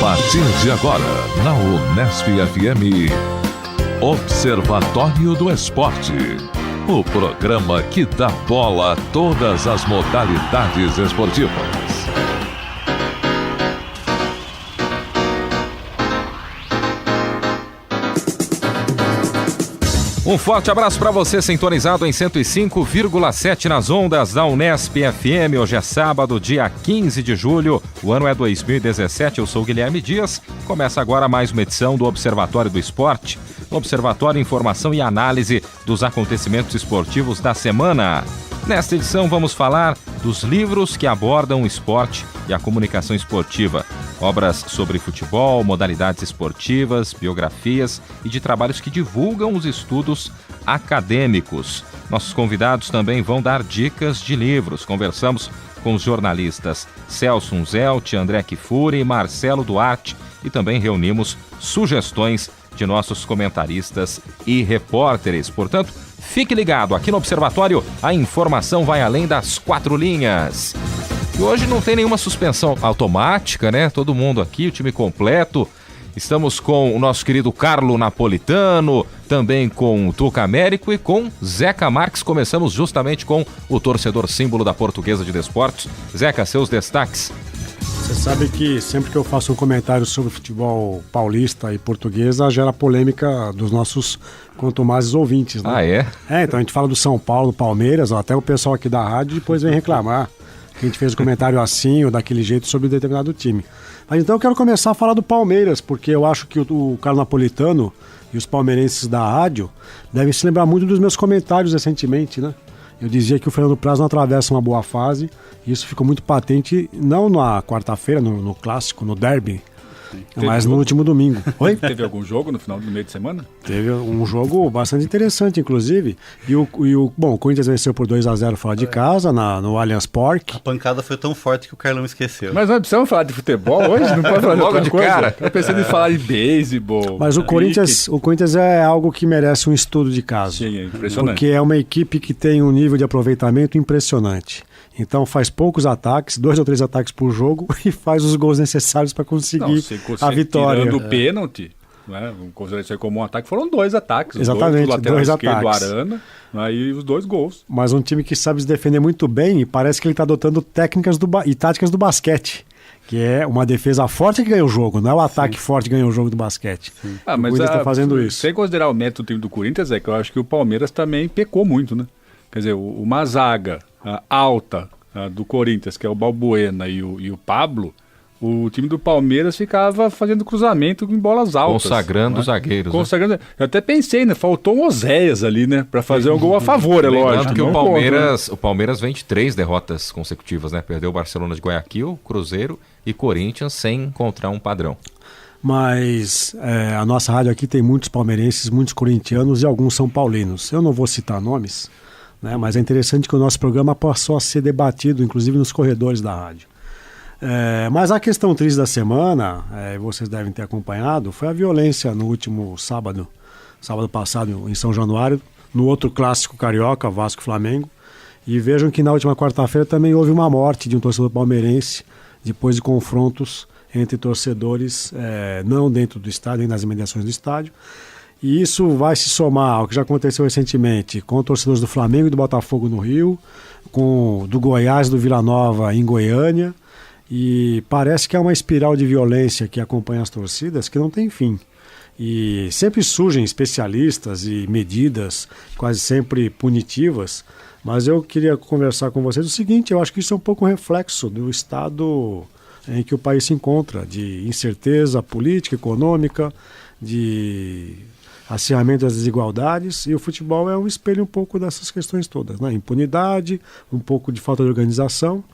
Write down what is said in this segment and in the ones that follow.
partir de agora, na Unesp FM, Observatório do Esporte. O programa que dá bola a todas as modalidades esportivas. Um forte abraço para você, sintonizado em 105,7 nas ondas da Unesp FM. Hoje é sábado, dia 15 de julho, o ano é 2017. Eu sou Guilherme Dias. Começa agora mais uma edição do Observatório do Esporte. Observatório, informação e análise dos acontecimentos esportivos da semana. Nesta edição vamos falar dos livros que abordam o esporte e a comunicação esportiva. Obras sobre futebol, modalidades esportivas, biografias e de trabalhos que divulgam os estudos acadêmicos. Nossos convidados também vão dar dicas de livros. Conversamos com os jornalistas Celso Unzelt, André Kifuri e Marcelo Duarte e também reunimos sugestões de nossos comentaristas e repórteres. Portanto, fique ligado, aqui no Observatório a informação vai além das quatro linhas. E hoje não tem nenhuma suspensão automática, né? Todo mundo aqui, o time completo. Estamos com o nosso querido Carlo Napolitano, também com o Tuca Américo e com Zeca Marques. Começamos justamente com o torcedor símbolo da Portuguesa de Desportos. Zeca, seus destaques. Você sabe que sempre que eu faço um comentário sobre futebol paulista e portuguesa, gera polêmica dos nossos contumazes ouvintes, né? Ah, é? Então a gente fala do São Paulo, Palmeiras, até o pessoal aqui da rádio depois vem reclamar que a gente fez um comentário assim ou daquele jeito sobre um determinado time. Mas então eu quero começar a falar do Palmeiras, porque eu acho que o Carlo Napolitano e os palmeirenses da rádio devem se lembrar muito dos meus comentários recentemente, né? Eu dizia que o Fernando Praz não atravessa uma boa fase, e isso ficou muito patente, não na quarta-feira, no clássico, no derby, mas no último domingo. Oi? Teve algum jogo no meio de semana? Teve um jogo bastante interessante, inclusive. Bom, o Corinthians venceu por 2-0 fora de casa, no Allianz Parque. A pancada foi tão forte que o Carlão esqueceu. Mas nós precisamos falar de futebol hoje? Não pode falar de Logo outra de coisa? cara. Eu pensei em falar de beisebol. Mas o Corinthians é algo que merece um estudo de caso. Sim, é impressionante. Porque é uma equipe que tem um nível de aproveitamento impressionante. Então faz poucos ataques, 2 ou 3 ataques por jogo e faz os gols necessários para conseguir a vitória. Tirando o pênalti, né, considerando isso aí como um ataque, foram 2 ataques. Exatamente, Os dois, do lateral 2 esquerdo, ataques. Arana, e os 2 gols. Mas um time que sabe se defender muito bem e parece que ele está adotando técnicas e táticas do basquete. Que é uma defesa forte que ganha o jogo, não é o ataque forte que ganha o jogo do basquete. O Mas Corinthians está fazendo isso. Sem considerar o método do time do Corinthians, que eu acho que o Palmeiras também pecou muito, né? Quer dizer, uma zaga alta do Corinthians, que é o Balbuena e o Pablo, o time do Palmeiras ficava fazendo cruzamento em bolas altas. Consagrando os zagueiros. Consagrando. Né? Eu até pensei, né? Faltou um Oséias ali, né? Pra fazer um gol a favor, é lógico. Que o Palmeiras vem de 3 derrotas consecutivas, né? Perdeu o Barcelona de Guayaquil, Cruzeiro e Corinthians sem encontrar um padrão. Mas a nossa rádio aqui tem muitos palmeirenses, muitos corintianos e alguns são paulinos. Eu não vou citar nomes, né, mas é interessante que o nosso programa passou a ser debatido, inclusive nos corredores da rádio. Mas a questão triste da semana, vocês devem ter acompanhado, foi a violência no último sábado passado em São Januário, no outro clássico carioca, Vasco e Flamengo. E vejam que na última quarta-feira também houve uma morte de um torcedor palmeirense, depois de confrontos entre torcedores, não dentro do estádio, nem nas imediações do estádio. E isso vai se somar ao que já aconteceu recentemente com torcedores do Flamengo e do Botafogo no Rio, do Goiás e do Vila Nova em Goiânia. E parece que é uma espiral de violência que acompanha as torcidas que não tem fim. E sempre surgem especialistas e medidas quase sempre punitivas. Mas eu queria conversar com vocês o seguinte: eu acho que isso é um pouco um reflexo do estado em que o país se encontra, de incerteza política, econômica, de acirramento das desigualdades, e o futebol é um espelho um pouco dessas questões todas, né? Impunidade, um pouco de falta de organização.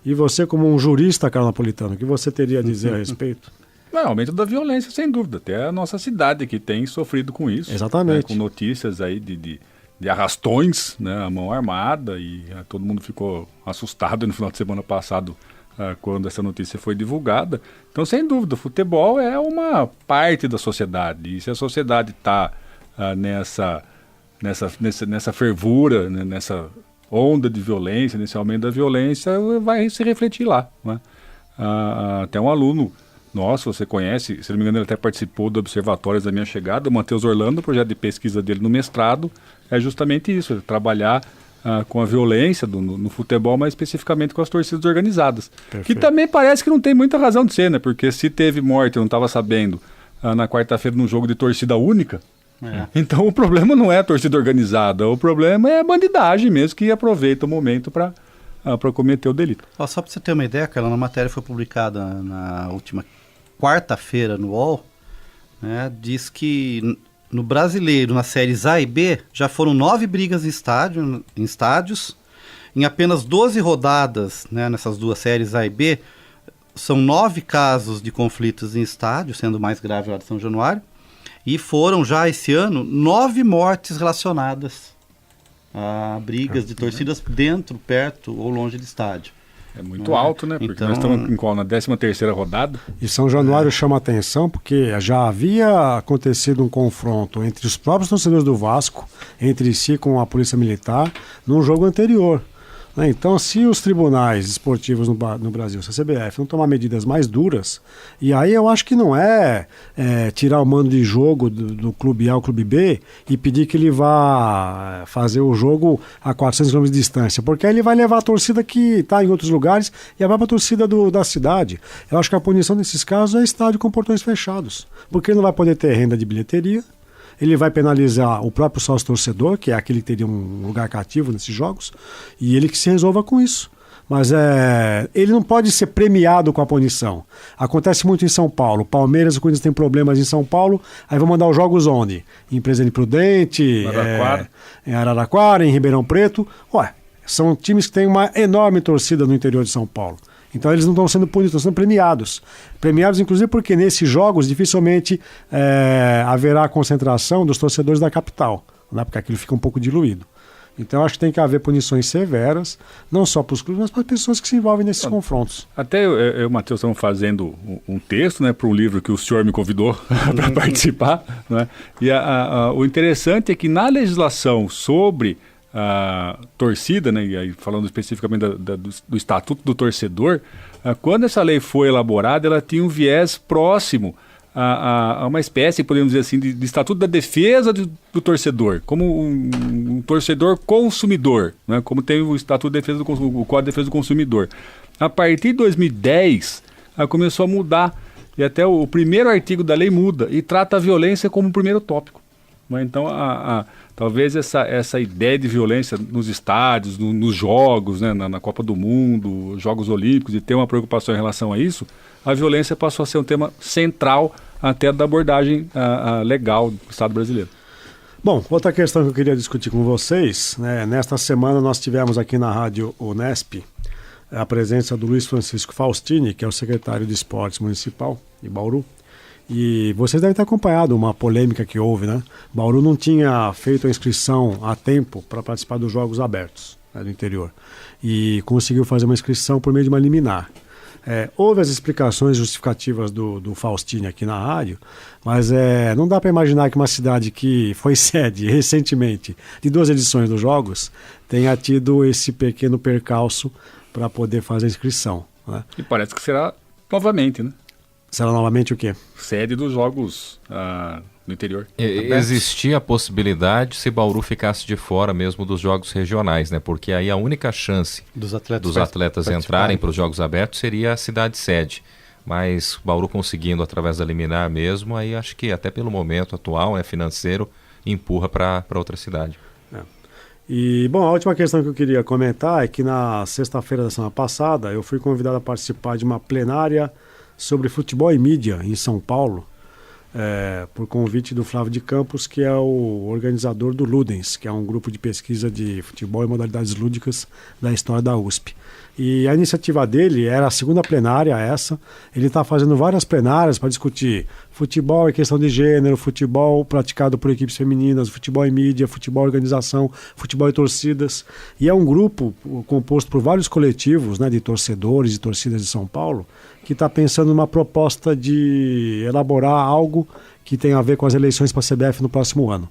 E você, como um jurista, Carlo Napolitano, o que você teria a dizer a respeito? Aumento da violência, sem dúvida. Até a nossa cidade que tem sofrido com isso. Exatamente. Com notícias aí de arrastões, né, a mão armada, e todo mundo ficou assustado no final de semana passado quando essa notícia foi divulgada. Então, sem dúvida, o futebol é uma parte da sociedade. E se a sociedade está nessa fervura, né, nessa onda de violência, nesse aumento da violência, vai se refletir lá, né? Até um aluno nosso, você conhece, se não me engano ele até participou do Observatórios da Minha Chegada, o Matheus Orlando, o projeto de pesquisa dele no mestrado é justamente isso, trabalhar com a violência no futebol, mas especificamente com as torcidas organizadas. Perfeito. Que também parece que não tem muita razão de ser, né? Porque se teve morte, eu não estava sabendo, na quarta-feira num jogo de torcida única, então o problema não é a torcida organizada, o problema é a bandidagem mesmo, que aproveita o momento para cometer o delito. Só para você ter uma ideia, Carlão, a matéria foi publicada na última quarta-feira no UOL, né, diz que no Brasileiro, nas séries A e B, já foram 9 brigas em estádios, em apenas 12 rodadas, né, nessas duas séries A e B, são 9 casos de conflitos em estádio, sendo o mais grave lá de São Januário, e foram já esse ano 9 mortes relacionadas a brigas de torcidas dentro, perto ou longe do estádio. É muito alto, né? Porque nós estamos na 13ª rodada. E São Januário chama atenção porque já havia acontecido um confronto entre os próprios torcedores do Vasco, entre si com a Polícia Militar, num jogo anterior. Então, se os tribunais esportivos no Brasil, se a CBF, não tomar medidas mais duras, e aí eu acho que não é tirar o mando de jogo do clube A ao clube B e pedir que ele vá fazer o jogo a 400 km de distância, porque aí ele vai levar a torcida que está em outros lugares e vai para a torcida da cidade. Eu acho que a punição nesses casos é estádio com portões fechados, porque ele não vai poder ter renda de bilheteria. Ele vai penalizar o próprio sócio-torcedor, que é aquele que teria um lugar cativo nesses jogos, e ele que se resolva com isso. Mas ele não pode ser premiado com a punição. Acontece muito em São Paulo. Palmeiras e Corinthians têm problemas em São Paulo, aí vão mandar os jogos onde? Em Presidente Prudente, em Araraquara, em Ribeirão Preto. São times que têm uma enorme torcida no interior de São Paulo. Então eles não estão sendo punidos, estão sendo premiados. Premiados, inclusive, porque nesses jogos dificilmente haverá concentração dos torcedores da capital, né? Porque aquilo fica um pouco diluído. Então acho que tem que haver punições severas, não só para os clubes, mas para as pessoas que se envolvem nesses confrontos. Até eu e o Matheus estamos fazendo um texto, né, para um livro que o senhor me convidou para participar. Né? E o interessante é que na legislação sobre a torcida, né, e aí falando especificamente do Estatuto do Torcedor, quando essa lei foi elaborada, ela tinha um viés próximo a uma espécie, podemos dizer assim, de Estatuto da Defesa do Torcedor, como um torcedor consumidor, né, como tem o Estatuto de Defesa do Consumidor, o Código de Defesa do Consumidor. A partir de 2010, começou a mudar, e até o primeiro artigo da lei muda, e trata a violência como o primeiro tópico. Então, talvez essa ideia de violência nos estádios, nos jogos, né, na Copa do Mundo, Jogos Olímpicos, e ter uma preocupação em relação a isso, a violência passou a ser um tema central até da abordagem legal do Estado brasileiro. Bom, outra questão que eu queria discutir com vocês, né, nesta semana nós tivemos aqui na Rádio Unesp a presença do Luiz Francisco Faustini, que é o secretário de Esportes Municipal de Bauru. E vocês devem ter acompanhado uma polêmica que houve, né? Bauru não tinha feito a inscrição a tempo para participar dos Jogos Abertos, né, do interior. E conseguiu fazer uma inscrição por meio de uma liminar. Houve as explicações justificativas do Faustini aqui na rádio, mas não dá para imaginar que uma cidade que foi sede recentemente de 2 edições dos Jogos tenha tido esse pequeno percalço para poder fazer a inscrição, né? E parece que será novamente, né? Será novamente o quê? Sede dos jogos no interior. Existia a possibilidade se Bauru ficasse de fora mesmo dos jogos regionais, né? Porque aí a única chance dos atletas entrarem para os jogos abertos seria a cidade sede. Mas Bauru conseguindo através da liminar mesmo, aí acho que até pelo momento atual, né, financeiro, empurra para outra cidade. E, bom, a última questão que eu queria comentar é que na sexta-feira da semana passada eu fui convidado a participar de uma plenária sobre futebol e mídia em São Paulo, por convite do Flávio de Campos, que é o organizador do Ludens, que é um grupo de pesquisa de futebol e modalidades lúdicas da história da USP. E a iniciativa dele era a segunda plenária essa. Ele está fazendo várias plenárias para discutir futebol e questão de gênero, futebol praticado por equipes femininas, futebol e mídia, futebol e organização, futebol e torcidas. E é um grupo composto por vários coletivos, né, de torcedores e torcidas de São Paulo, que está pensando numa proposta de elaborar algo que tem a ver com as eleições para a CBF no próximo ano.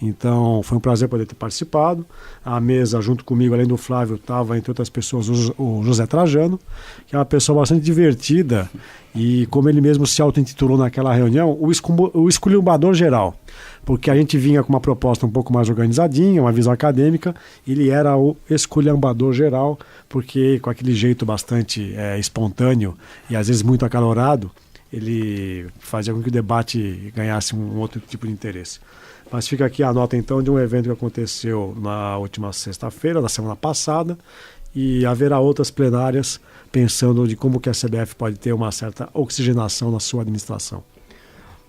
Então, foi um prazer poder ter participado. A mesa, junto comigo, além do Flávio, estava, entre outras pessoas, o José Trajano, que é uma pessoa bastante divertida e, como ele mesmo se auto-intitulou naquela reunião, o esculhambador geral. Porque a gente vinha com uma proposta um pouco mais organizadinha, uma visão acadêmica, ele era o esculhambador geral, porque com aquele jeito bastante espontâneo e às vezes muito acalorado, ele fazia com que o debate ganhasse um outro tipo de interesse. Mas fica aqui a nota, então, de um evento que aconteceu na última sexta-feira, da semana passada, e haverá outras plenárias pensando de como que a CBF pode ter uma certa oxigenação na sua administração.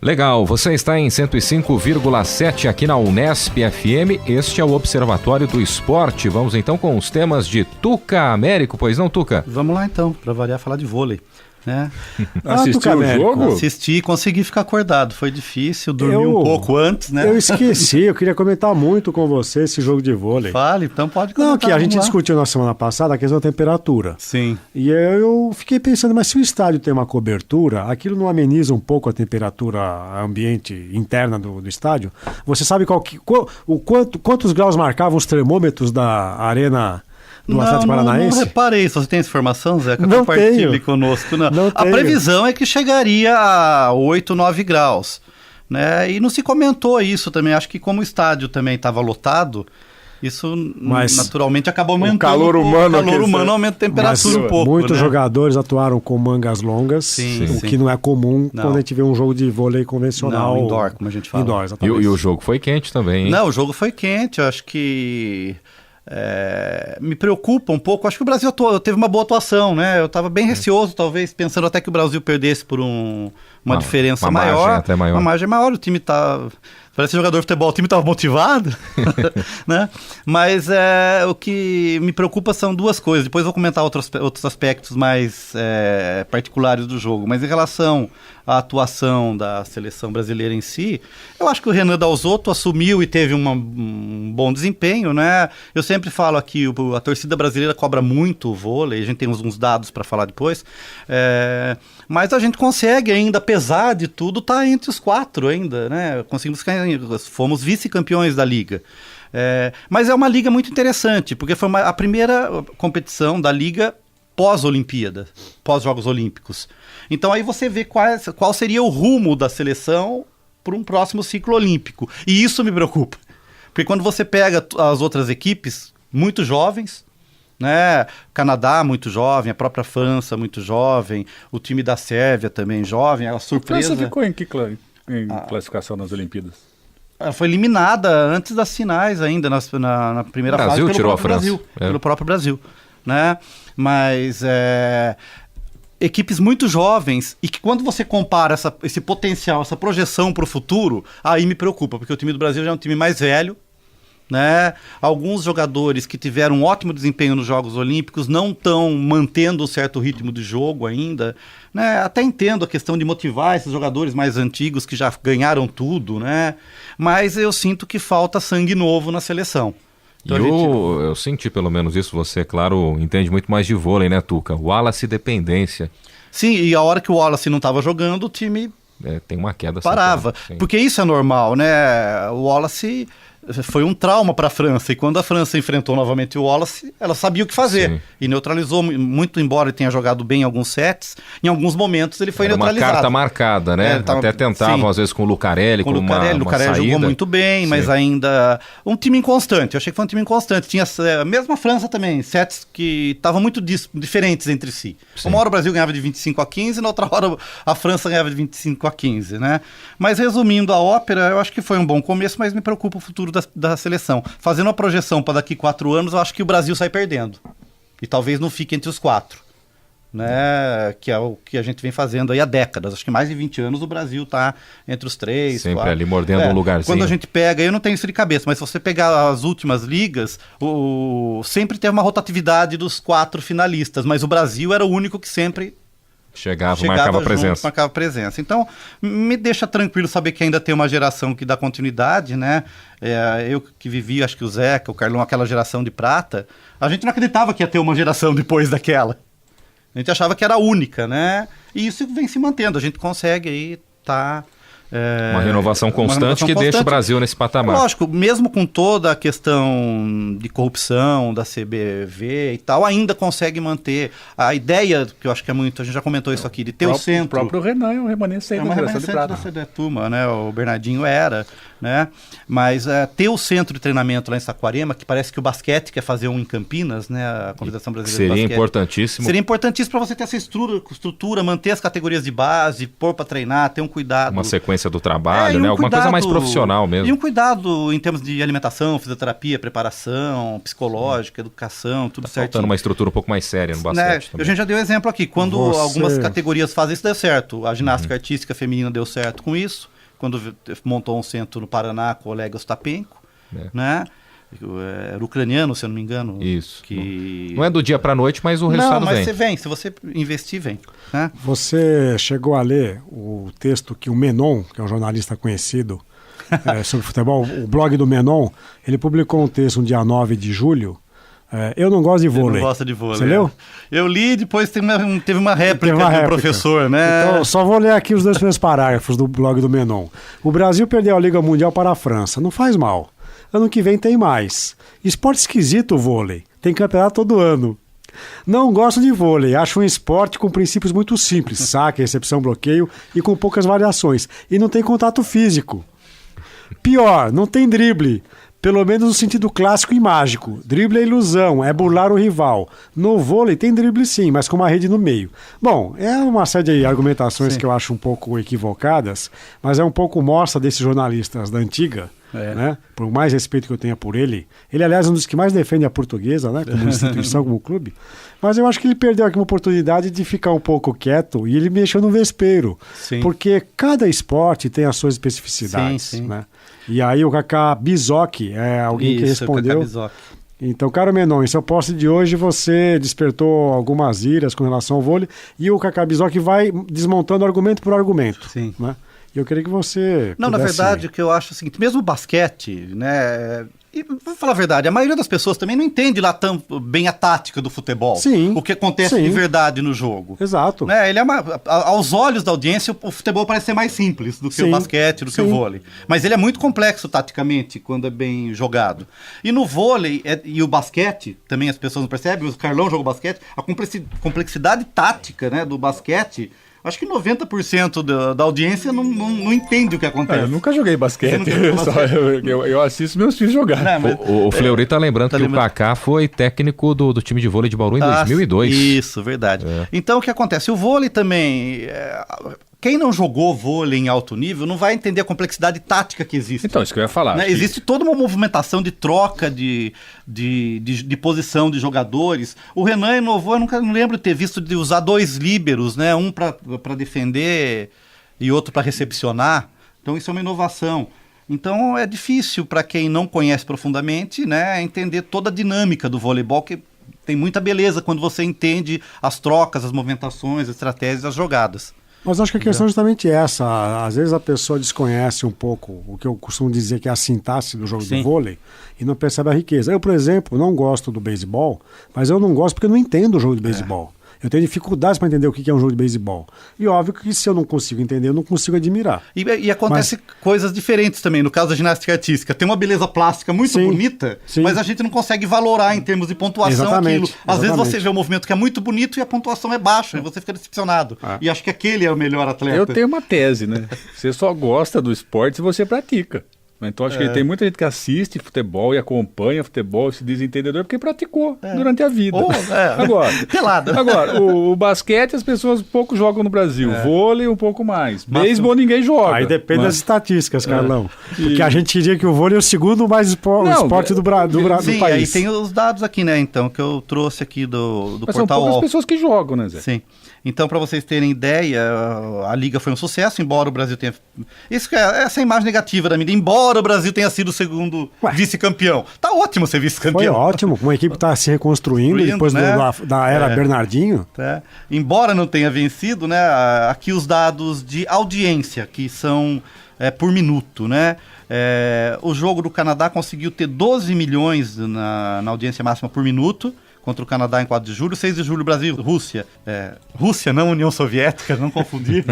Legal, você está em 105,7 aqui na Unesp FM, este é o Observatório do Esporte. Vamos então com os temas de Tuca Américo, pois não, Tuca? Vamos lá então, para variar, falar de vôlei. Né? Assistiu o jogo? Assisti, consegui ficar acordado, foi difícil, dormi um pouco antes, né? Eu esqueci, eu queria comentar muito com você esse jogo de vôlei. Fale, então pode comentar. Não, que a gente discutiu na semana passada a questão da temperatura. Sim. E eu fiquei pensando, mas se o estádio tem uma cobertura, aquilo não ameniza um pouco a temperatura ambiente interna do estádio? Você sabe quantos graus marcavam os termômetros da arena do Atlético Paranaense? Não reparei. Você tem essa informação, Zé? Que não compartilhe tenho. Conosco. Não a tenho. previsão é que chegaria a 8, 9 graus. Né? E não se comentou isso também. Acho que como o estádio também estava lotado, isso naturalmente acabou aumentando. O calor humano aumenta a temperatura um pouco. Muitos né? jogadores atuaram com mangas longas, o que não é comum quando a gente vê um jogo de vôlei convencional. Não, indoor, como a gente fala. Indoor, e o jogo foi quente também, hein? Não, o jogo foi quente. Eu acho que... me preocupa um pouco. Acho que o Brasil teve uma boa atuação, né? Eu estava bem receoso, talvez, pensando até que o Brasil perdesse por uma diferença maior. Margem até maior. Uma margem maior. O time tá... Parece jogador de futebol, o time estava motivado, né? Mas o que me preocupa são duas coisas. Depois vou comentar outros aspectos mais particulares do jogo. Mas em relação à atuação da seleção brasileira em si, eu acho que o Renan Dalzotto assumiu e teve um bom desempenho, né? Eu sempre falo aqui, a torcida brasileira cobra muito o vôlei, a gente tem uns dados para falar depois, mas a gente consegue ainda, apesar de tudo, estar entre os 4 ainda, né? Fomos vice-campeões da Liga. Mas é uma liga muito interessante, porque foi a primeira competição da Liga pós-Olimpíada, pós-Jogos Olímpicos. Então aí você vê qual seria o rumo da seleção para um próximo ciclo olímpico. E isso me preocupa. Porque quando você pega as outras equipes muito jovens, né? Canadá muito jovem, a própria França muito jovem, o time da Sérvia também jovem, a surpresa... A França ficou em que classificação nas Olimpíadas? Ela foi eliminada antes das finais ainda, na primeira fase, Brasil tirou a França. Pelo próprio Brasil. Né? Mas equipes muito jovens, e que quando você compara esse potencial, essa projeção para o futuro, aí me preocupa, porque o time do Brasil já é um time mais velho, né? Alguns jogadores que tiveram um ótimo desempenho nos Jogos Olímpicos não estão mantendo um certo ritmo de jogo ainda, né? Até entendo a questão de motivar esses jogadores mais antigos que já ganharam tudo, né? Mas eu sinto que falta sangue novo na seleção. Então eu senti pelo menos isso. Você, claro, entende muito mais de vôlei, né, Tuca? Wallace dependência. Sim, e a hora que o Wallace não estava jogando, o time tem uma queda. Parava, porque isso é normal, né? O Wallace foi um trauma para a França, e quando a França enfrentou novamente o Wallace, ela sabia o que fazer. Sim. E neutralizou, muito embora ele tenha jogado bem em alguns sets, em alguns momentos ele foi neutralizado. Uma carta marcada, né? Até tentavam, às vezes, com o Lucarelli, com uma Lucarelli saída. Jogou muito bem, mas ainda um time inconstante. Eu achei que foi um time inconstante. Tinha mesmo a França também, sets que estavam muito diferentes entre si. Sim. Uma hora o Brasil ganhava de 25-15, na outra hora a França ganhava de 25-15, né? Mas resumindo a ópera, eu acho que foi um bom começo, mas me preocupa o futuro da seleção. Fazendo uma projeção para daqui 4 anos, eu acho que o Brasil sai perdendo. E talvez não fique entre os 4. Né? Que é o que a gente vem fazendo aí há décadas. Acho que mais de 20 anos o Brasil está entre os 3, sempre 4. Ali mordendo um lugarzinho. Quando a gente pega, eu não tenho isso de cabeça, mas se você pegar as últimas ligas, sempre teve uma rotatividade dos 4 finalistas, mas o Brasil era o único que sempre Chegava marcava presença. Então, me deixa tranquilo saber que ainda tem uma geração que dá continuidade, né? Eu que vivi, acho que o Zeca, o Carlão, aquela geração de prata, a gente não acreditava que ia ter uma geração depois daquela. A gente achava que era única, né? E isso vem se mantendo, a gente consegue aí Uma renovação constante que deixa o Brasil nesse patamar. Lógico, mesmo com toda a questão de corrupção da CBV e tal, ainda consegue manter a ideia, que eu acho que é muito, a gente já comentou isso aqui, de ter o centro. O próprio Renan é um remanescente da geração de prata. Da turma, né? O Bernardinho era, né? Mas ter o centro de treinamento lá em Saquarema, que parece que o basquete quer fazer um em Campinas, né? A Confederação Brasileira de Basquete. Seria importantíssimo. Seria importantíssimo para você ter essa estrutura, manter as categorias de base, pôr para treinar, ter um cuidado. Uma sequência do trabalho, né? Alguma coisa mais profissional mesmo. E um cuidado em termos de alimentação, fisioterapia, preparação, psicológica, educação, tudo certinho. Faltando uma estrutura um pouco mais séria no basquete também. A gente já deu exemplo aqui. Quando algumas categorias fazem isso, deu certo. A ginástica artística feminina deu certo com isso. Quando montou um centro no Paraná com o Oleg Ostapenko, né? Era ucraniano, se eu não me engano. Isso. Que... Não é do dia para a noite, mas o resultado vem. Não, mas você vem. Se você investir, vem. Né? Você chegou a ler o texto que o Menon, que é um jornalista conhecido sobre futebol, o blog do Menon, ele publicou um texto no dia 9 de julho. Eu não gosto de vôlei. Você não gosta de vôlei. Você leu? Eu li, depois teve uma réplica do professor, né? Então, só vou ler aqui os 2 primeiros parágrafos do blog do Menon. O Brasil perdeu a Liga Mundial para a França. Não faz mal. Ano que vem tem mais. Esporte esquisito o vôlei. Tem campeonato todo ano. Não gosto de vôlei. Acho um esporte com princípios muito simples. Saque, recepção, bloqueio e com poucas variações. E não tem contato físico. Pior, não tem drible. Pelo menos no sentido clássico e mágico. Drible é ilusão, é burlar o rival. No vôlei tem drible sim, mas com uma rede no meio. Bom, é uma série de argumentações que eu acho um pouco equivocadas, mas é um pouco mostra desses jornalistas da antiga, né? Por mais respeito que eu tenha por ele. Ele, aliás, é um dos que mais defende a Portuguesa, né? Como instituição, como clube. Mas eu acho que ele perdeu aqui uma oportunidade de ficar um pouco quieto e ele mexeu no vespeiro. Sim. Porque cada esporte tem as suas especificidades, sim. né? E aí o Cacá Bizocchi é alguém que respondeu. Então, caro Menon, em seu post de hoje você despertou algumas iras com relação ao vôlei e o Cacá Bizocchi vai desmontando argumento por argumento. Sim. Né? E eu queria que você... Não, na verdade, o que eu acho é o seguinte, mesmo o basquete, né... E vou falar a verdade, a maioria das pessoas também não entende lá tão bem a tática do futebol. Sim. O que acontece de verdade no jogo. Exato. Né? Ele aos olhos da audiência, o futebol parece ser mais simples do que o basquete, do que o vôlei. Mas ele é muito complexo taticamente quando é bem jogado. E no vôlei e o basquete, também as pessoas não percebem, o Carlão jogou basquete, a complexidade tática, né, do basquete... Acho que 90% da audiência não entende o que acontece. Eu nunca joguei basquete. Eu assisto meus filhos jogar. O Fleury tá lembrando que o Kaká foi técnico do time de vôlei de Bauru em 2002. Isso, verdade. Então o que acontece? O vôlei também... Quem não jogou vôlei em alto nível não vai entender a complexidade tática que existe. Então, isso que eu ia falar. Né? Existe toda uma movimentação de troca de posição de jogadores. O Renan inovou, eu nunca lembro de ter visto de usar 2 líberos, né? Um para defender e outro para recepcionar. Então isso é uma inovação. Então é difícil para quem não conhece profundamente, né, entender toda a dinâmica do voleibol, que tem muita beleza quando você entende as trocas, as movimentações, as estratégias, as jogadas. Mas acho que a questão é justamente essa. Às vezes a pessoa desconhece um pouco o que eu costumo dizer que é a sintaxe do jogo do vôlei e não percebe a riqueza. Eu, por exemplo, não gosto do beisebol, mas eu não gosto porque eu não entendo o jogo de beisebol. Eu tenho dificuldades para entender o que é um jogo de beisebol. E óbvio que se eu não consigo entender, eu não consigo admirar. E acontece coisas diferentes também. No caso da ginástica artística, tem uma beleza plástica muito bonita, mas a gente não consegue valorar em termos de pontuação aquilo. Às vezes você vê um movimento que é muito bonito e a pontuação é baixa, e você fica decepcionado. E acho que aquele é o melhor atleta. Eu tenho uma tese, né? Você só gosta do esporte se você pratica. Então acho que tem muita gente que assiste futebol e acompanha futebol, se diz entendedor, porque praticou durante a vida. Agora, o basquete as pessoas pouco jogam no Brasil, vôlei um pouco mais, beisebol ninguém joga. Aí depende das estatísticas, Carlão. Porque a gente diria que o vôlei é o segundo mais esporte do país. Sim, aí tem os dados aqui, né, então, que eu trouxe aqui do Mas portal são poucas pessoas que jogam, né, Zé? Sim. Então, para vocês terem ideia, a Liga foi um sucesso, embora o Brasil tenha... Essa imagem negativa da mídia, embora o Brasil tenha sido o segundo vice-campeão. Tá ótimo ser vice-campeão. Foi ótimo, uma equipe está se reconstruindo depois, né, da era Bernardinho. Tá. Embora não tenha vencido, né, aqui os dados de audiência, que são por minuto, né? O jogo do Canadá conseguiu ter 12 milhões na audiência máxima por minuto, contra o Canadá em 4 de julho. 6 de julho, Brasil e Rússia. Rússia, não União Soviética, não confundir.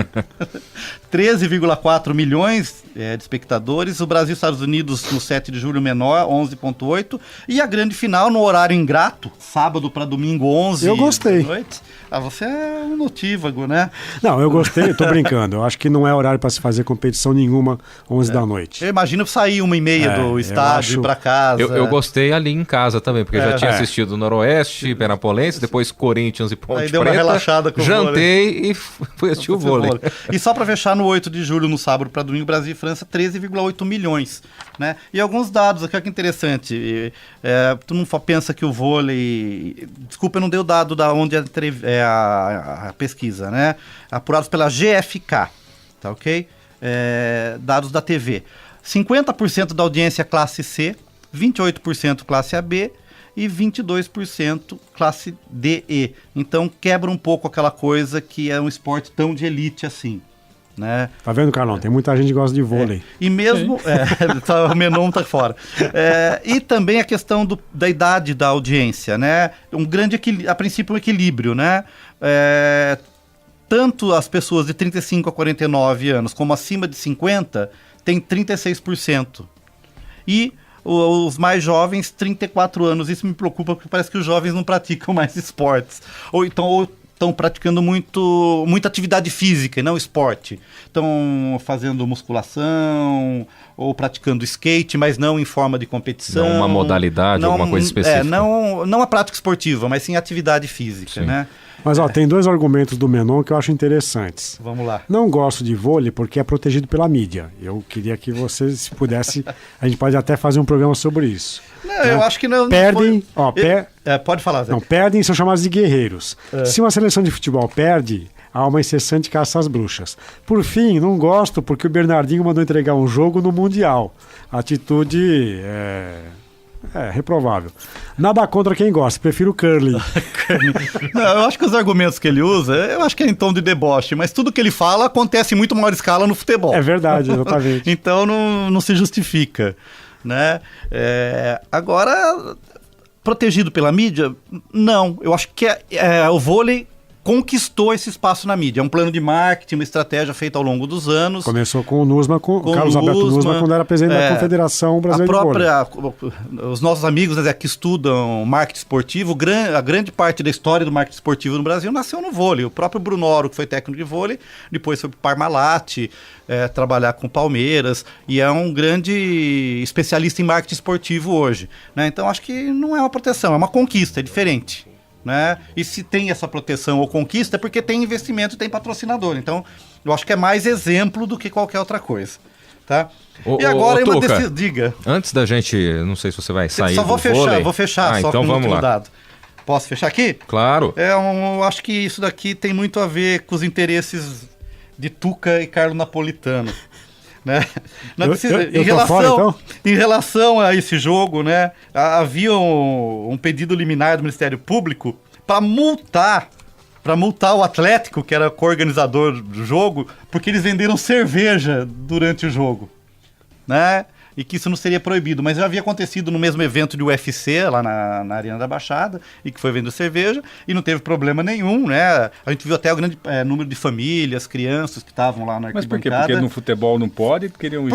13,4 milhões de espectadores. O Brasil e Estados Unidos no 7 de julho menor, 11,8. E a grande final no horário ingrato, sábado para domingo, 11 Eu gostei. da noite. Você é um notívago, né? Não, eu gostei, tô brincando. Eu acho que não é horário para se fazer competição nenhuma 11 da noite. Eu imagino sair 1h30 do estádio, ir para casa. Eu gostei ali em casa também, porque eu já tinha assistido Noroeste, Penapolense, depois Corinthians e Ponte Aí deu Preta. uma relaxada com o jantei e fui assistir o vôlei. E só para fechar, no 8 de julho, no sábado para domingo, Brasil e França, 13,8 milhões. Né? E alguns dados aqui, olha que interessante. Tu não pensa que o vôlei... Desculpa, eu não dei o dado da onde a pesquisa, né? Apurados pela GFK, tá ok? Dados da TV. 50% da audiência classe C, 28% classe AB e 22% classe DE. Então quebra um pouco aquela coisa que é um esporte tão de elite assim, né? Tá vendo, Carlão? Tem muita gente que gosta de vôlei. E mesmo... o Menon tá fora. E também a questão da idade da audiência, né? A princípio, um equilíbrio, né? Tanto as pessoas de 35 a 49 anos como acima de 50 tem 36%. E os mais jovens, 34 anos. Isso me preocupa porque parece que os jovens não praticam mais esportes. Ou estão praticando muita atividade física e não esporte. Estão fazendo musculação ou praticando skate, mas não em forma de competição. Não uma modalidade, alguma coisa específica. Não a prática esportiva, mas sim atividade física, né? Mas tem dois argumentos do Menon que eu acho interessantes. Vamos lá. Não gosto de vôlei porque é protegido pela mídia. Eu queria que você, se pudesse, a gente pode até fazer um programa sobre isso. Não, eu acho que não. Perdem, pode falar, Zé. Não, perdem, são chamados de guerreiros. Se uma seleção de futebol perde, há uma incessante caça às bruxas. Por fim, não gosto porque o Bernardinho mandou entregar um jogo no Mundial. Atitude reprovável. Nada contra quem gosta, prefiro o curling. Não, eu acho que os argumentos que ele usa, eu acho que é em tom de deboche, mas tudo que ele fala acontece em muito maior escala no futebol. É verdade, exatamente. Então não se justifica, né? Agora, protegido pela mídia, não. Eu acho que o vôlei conquistou esse espaço na mídia. É um plano de marketing, uma estratégia feita ao longo dos anos. Começou com o Nussmann, com Carlos Alberto Nussmann, quando era presidente da Confederação Brasileira de Vôlei. Os nossos amigos, né, que estudam marketing esportivo, a grande parte da história do marketing esportivo no Brasil nasceu no vôlei. O próprio Brunoro, que foi técnico de vôlei, depois foi para o Parmalat, trabalhar com o Palmeiras, e é um grande especialista em marketing esportivo hoje. Né? Então, acho que não é uma proteção, é uma conquista, é diferente. Né? E se tem essa proteção ou conquista é porque tem investimento e tem patrocinador. Então, eu acho que é mais exemplo do que qualquer outra coisa. Tá? E agora, diga. Antes da gente, não sei se você vai sair só vou fechar, vou fechar só então com o último lá. dado. Posso fechar aqui? Claro. Eu acho que isso daqui tem muito a ver com os interesses de Tuca e Carlo Napolitano. Né? Em relação a esse jogo, né, havia um pedido liminar do Ministério Público para multar o Atlético, que era co-organizador do jogo, porque eles venderam cerveja durante o jogo, né? E que isso não seria proibido, mas já havia acontecido no mesmo evento de UFC, lá na Arena da Baixada, e que foi vendo cerveja, e não teve problema nenhum, né? A gente viu até o grande número de famílias, crianças que estavam lá na arquibancada. Mas por quê? Porque no futebol não pode? Queriam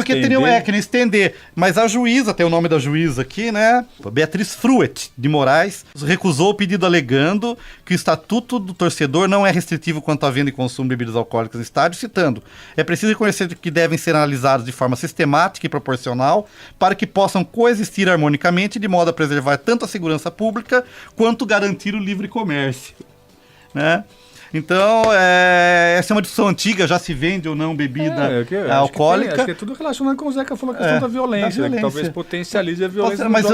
estender. Mas a juíza, tem o nome da juíza aqui, né? Beatriz Fruet, de Moraes, recusou o pedido alegando que o estatuto do torcedor não é restritivo quanto à venda e consumo de bebidas alcoólicas no estádio, citando: é preciso reconhecer que devem ser analisados de forma sistemática e proporcional para que possam coexistir harmonicamente de modo a preservar tanto a segurança pública quanto garantir o livre comércio. Né? Então, essa é uma discussão antiga, já se vende ou não bebida alcoólica. Acho que é tudo relacionado com o Zeca falou, a questão da violência. Né, que talvez potencialize a violência. Mas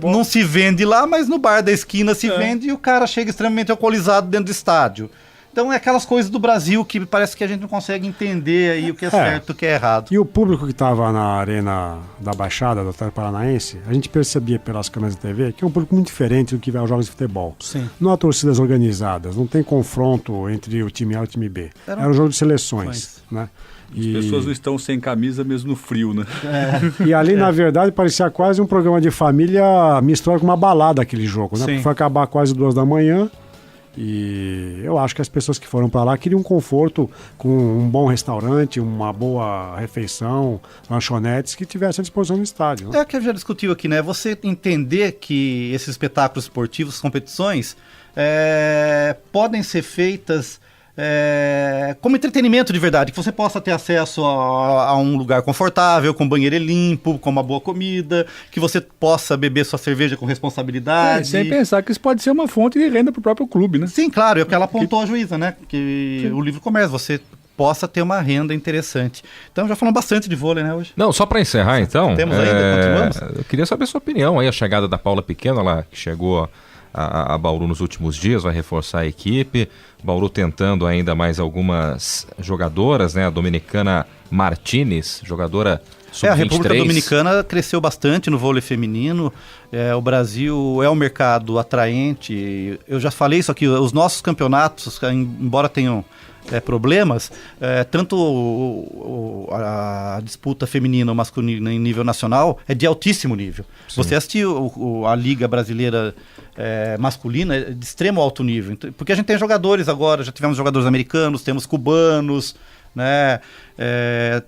não se vende lá, mas no bar da esquina se vende e o cara chega extremamente alcoolizado dentro do estádio. Então é aquelas coisas do Brasil que parece que a gente não consegue entender aí o que é certo e o que é errado. E o público que estava na arena da Baixada, do Atlético Paranaense, a gente percebia pelas câmeras de TV que é um público muito diferente do que vai aos jogos de futebol. Sim. Não há torcidas organizadas, não tem confronto entre o time A e o time B. Era um jogo de seleções, né? As pessoas não estão sem camisa mesmo no frio, né? E ali, na verdade, parecia quase um programa de família misturado com uma balada aquele jogo, né? Porque foi acabar quase 2 da manhã. E eu acho que as pessoas que foram para lá queriam um conforto com um bom restaurante, uma boa refeição, lanchonetes que tivessem à disposição no estádio, né? É o que a gente já discutiu aqui, né? Você entender que esses espetáculos esportivos, competições, podem ser feitas como entretenimento de verdade, que você possa ter acesso a um lugar confortável, com banheiro limpo, com uma boa comida, que você possa beber sua cerveja com responsabilidade. Sem pensar que isso pode ser uma fonte de renda para o próprio clube, né? Sim, claro, é o que ela apontou a juíza, né? Que o livre comércio, você possa ter uma renda interessante. Então já falamos bastante de vôlei, né, hoje? Não, só para encerrar então, temos ainda, continuamos? Eu queria saber a sua opinião aí, a chegada da Paula Pequeno, ela que chegou a Bauru nos últimos dias, vai reforçar a equipe. Bauru tentando ainda mais algumas jogadoras, né? A dominicana Martinez, jogadora sub-23. A República Dominicana cresceu bastante no vôlei feminino. O Brasil é um mercado atraente. Eu já falei isso aqui, os nossos campeonatos, embora tenham problemas, tanto a disputa feminina ou masculina em nível nacional é de altíssimo nível. Sim. Você assistiu a Liga Brasileira masculina é de extremo alto nível, porque a gente tem jogadores agora, já tivemos jogadores americanos, temos cubanos, né?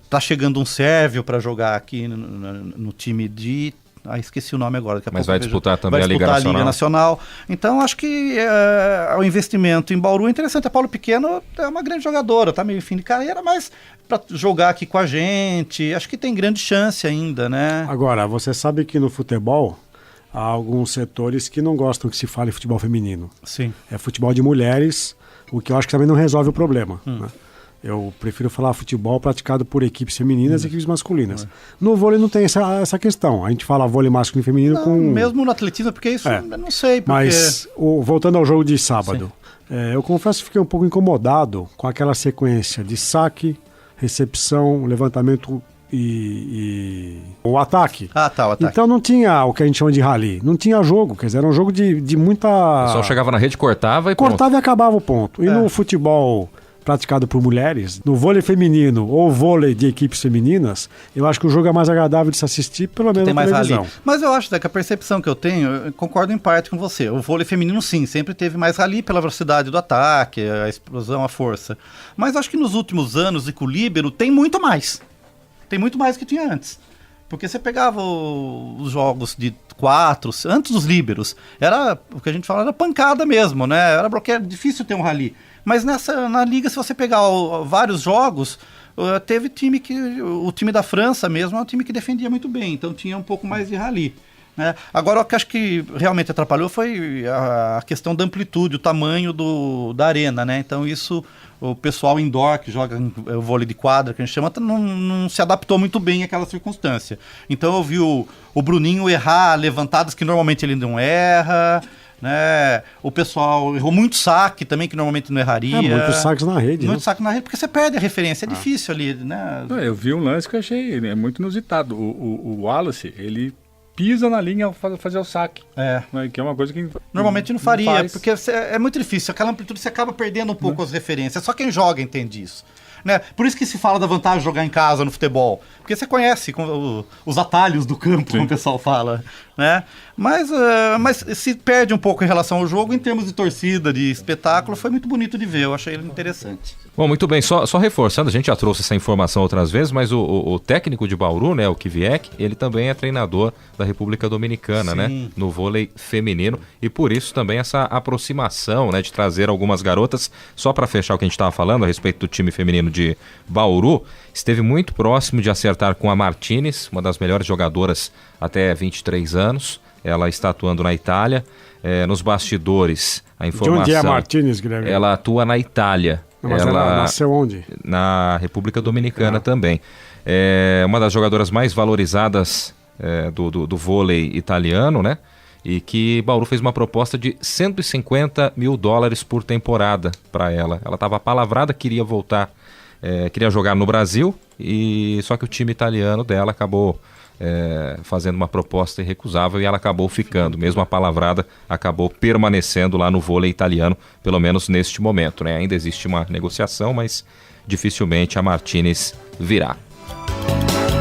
Tá chegando um sérvio para jogar aqui no time de... esqueci o nome agora. Mas vai disputar também a Liga Nacional. Então, acho que o investimento em Bauru é interessante. A Paulo Pequeno é uma grande jogadora, tá meio fim de carreira, mas para jogar aqui com a gente, acho que tem grande chance ainda, né? Agora, você sabe que no futebol há alguns setores que não gostam que se fale futebol feminino. Sim. É futebol de mulheres, o que eu acho que também não resolve o problema, né? Eu prefiro falar futebol praticado por equipes femininas e equipes masculinas. No vôlei não tem essa questão. A gente fala vôlei masculino e feminino com... Mesmo no atletismo, porque isso eu não sei. Porque... Mas, voltando ao jogo de sábado, eu confesso que fiquei um pouco incomodado com aquela sequência de saque, recepção, levantamento e o ataque. O ataque. Então não tinha o que a gente chama de rally. Não tinha jogo, quer dizer, era um jogo de muita... O pessoal chegava na rede, cortava e acabava o ponto. E no futebol praticado por mulheres, no vôlei feminino ou vôlei de equipes femininas, eu acho que o jogo é mais agradável de se assistir, pelo menos na televisão. Rally. Mas eu acho que a percepção que eu tenho, eu concordo em parte com você. O vôlei feminino, sim, sempre teve mais rally pela velocidade do ataque, a explosão, a força. Mas acho que nos últimos anos, e com o líbero, tem muito mais. Tem muito mais do que tinha antes. Porque você pegava os jogos de 4, antes dos líberos, era o que a gente fala, era pancada mesmo, né? Era difícil ter um rally. Mas na liga, se você pegar vários jogos, teve time o time da França mesmo é um time que defendia muito bem, então tinha um pouco mais de rally, né? Agora, o que acho que realmente atrapalhou foi a questão da amplitude, o tamanho da arena, né? Então isso, o pessoal indoor que joga o vôlei de quadra, que a gente chama, não se adaptou muito bem àquela circunstância. Então eu vi o Bruninho errar levantadas que normalmente ele não erra, né? O pessoal errou muito saque também, que normalmente não erraria. Muitos saques na rede. Muito saque na rede, porque você perde a referência, é difícil ali, né? Eu vi um lance que eu achei muito inusitado. O Wallace, ele pisa na linha ao fazer o saque. Né? Que é uma coisa que normalmente não faria, porque é muito difícil. Aquela amplitude você acaba perdendo um pouco as referências. Só quem joga entende isso. Né? Por isso que se fala da vantagem de jogar em casa no futebol. Porque você conhece os atalhos do campo, como o pessoal fala. Né? Mas se perde um pouco em relação ao jogo, em termos de torcida, de espetáculo, foi muito bonito de ver. Eu achei ele interessante. Bom, muito bem. Só reforçando, a gente já trouxe essa informação outras vezes, mas o técnico de Bauru, né, o Kiviek, ele também é treinador da República Dominicana, né, no vôlei feminino, e por isso também essa aproximação, né, de trazer algumas garotas. Só para fechar o que a gente estava falando a respeito do time feminino de Bauru, esteve muito próximo de acertar com a Martinez, uma das melhores jogadoras até 23 anos. Ela está atuando na Itália. Nos bastidores, a informação... De onde é a Martinez, Guilherme? Ela atua na Itália. Mas ela nasceu onde? Na República Dominicana também. É uma das jogadoras mais valorizadas do vôlei italiano, né? e que Bauru fez uma proposta de $150 mil por temporada para ela. Ela estava apalavrada, queria voltar, queria jogar no Brasil, só que o time italiano dela acabou fazendo uma proposta irrecusável e ela acabou ficando, mesmo apalavrada, acabou permanecendo lá no vôlei italiano, pelo menos neste momento, né? Ainda existe uma negociação, mas dificilmente a Martinez virá.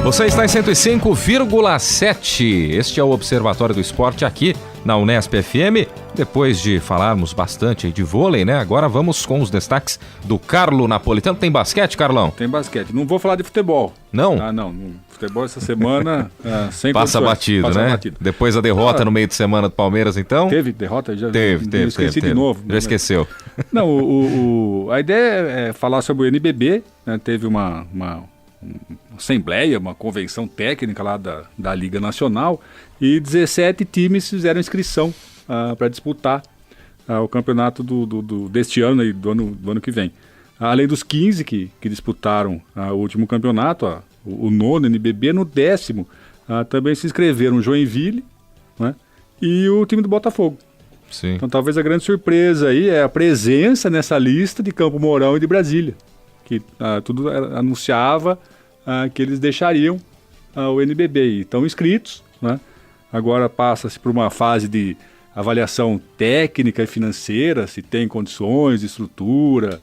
Você está em 105,7. Este é o Observatório do Esporte aqui na Unesp FM. Depois de falarmos bastante de vôlei, né? Agora vamos com os destaques do Carlo Napolitano. Tem basquete, Carlão? Tem basquete. Não vou falar de futebol. Não? Não. Futebol essa semana sem passa batido, né? Batido. Depois da derrota no meio de semana do Palmeiras, então? Teve derrota? Teve. Esqueci de novo. Já esqueceu. Não, a ideia é falar sobre o NBB, né? Teve uma assembleia, uma convenção técnica lá da Liga Nacional e 17 times fizeram inscrição para disputar o campeonato deste ano e do ano que vem. Além dos 15 que disputaram o último campeonato, o nono NBB, no 10º também se inscreveram Joinville, né, e o time do Botafogo. Sim. Então talvez a grande surpresa aí é a presença nessa lista de Campo Mourão e de Brasília, que tudo anunciava que eles deixariam o NBB e estão inscritos, né? Agora passa-se por uma fase de avaliação técnica e financeira, se tem condições, estrutura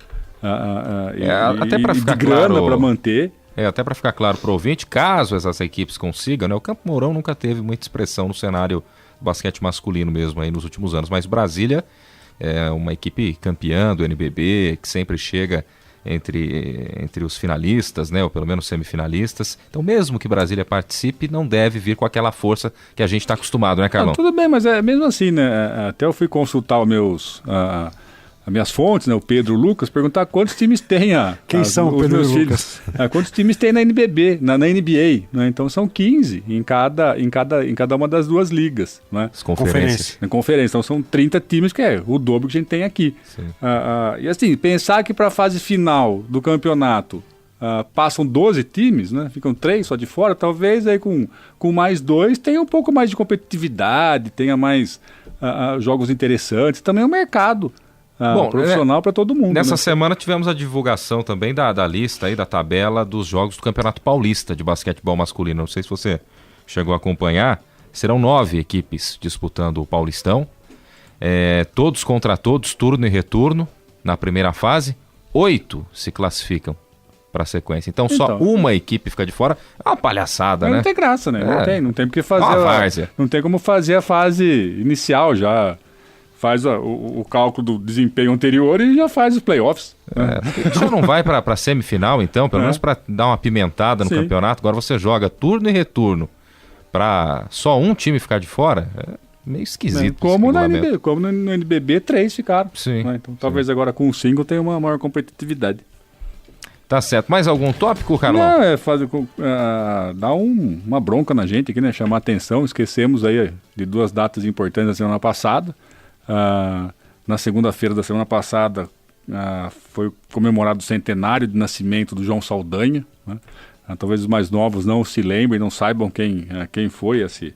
até para ficar de grana claro, para manter. Até para ficar claro para o ouvinte, caso essas equipes consigam, né? O Campo Mourão nunca teve muita expressão no cenário do basquete masculino mesmo aí nos últimos anos, mas Brasília é uma equipe campeã do NBB, que sempre chega entre os finalistas, né, ou pelo menos semifinalistas. Então, mesmo que Brasília participe, não deve vir com aquela força que a gente está acostumado, né, Carlão? Tudo bem, mas é mesmo assim, né? Até eu fui consultar as minhas fontes, né, o Pedro, o Lucas, perguntar quantos times tem Quem são os Pedro meus e filhos. Quantos times tem na NBB, na NBA, né? Então são 15 em cada uma das duas ligas, né? As conferências. Na conferência. Então são 30 times, que é o dobro que a gente tem aqui. E assim, pensar que para a fase final do campeonato passam 12 times, né? Ficam 3 só de fora, talvez aí com mais 2 tenha um pouco mais de competitividade, tenha mais jogos interessantes, também é um mercado profissional para todo mundo. Nessa né? semana tivemos a divulgação também da lista aí, da tabela dos jogos do Campeonato Paulista de basquetebol masculino. Não sei se você chegou a acompanhar. Serão 9 equipes disputando o Paulistão. Todos contra todos, turno e retorno na primeira fase. 8 se classificam para a sequência. Então só uma equipe fica de fora. É uma palhaçada, né? Não tem graça, né? Não tem porque fazer. Uma várzea. Não tem como fazer a fase inicial já. Faz o cálculo do desempenho anterior e já faz os playoffs. Né? Já não vai para a semifinal, então, pelo menos para dar uma pimentada no campeonato. Agora você joga turno e retorno para só um time ficar de fora. É meio esquisito. Como no NBB, 3 ficaram. Sim. Né? Então talvez agora com o 5 tenha uma maior competitividade. Tá certo. Mais algum tópico, Carlão? Não, dar uma bronca na gente aqui, né? Chamar atenção. Esquecemos aí de 2 datas importantes da semana passada. Na segunda-feira da semana passada foi comemorado o centenário de nascimento do João Saldanha, né? Talvez os mais novos não se lembrem, não saibam quem foi esse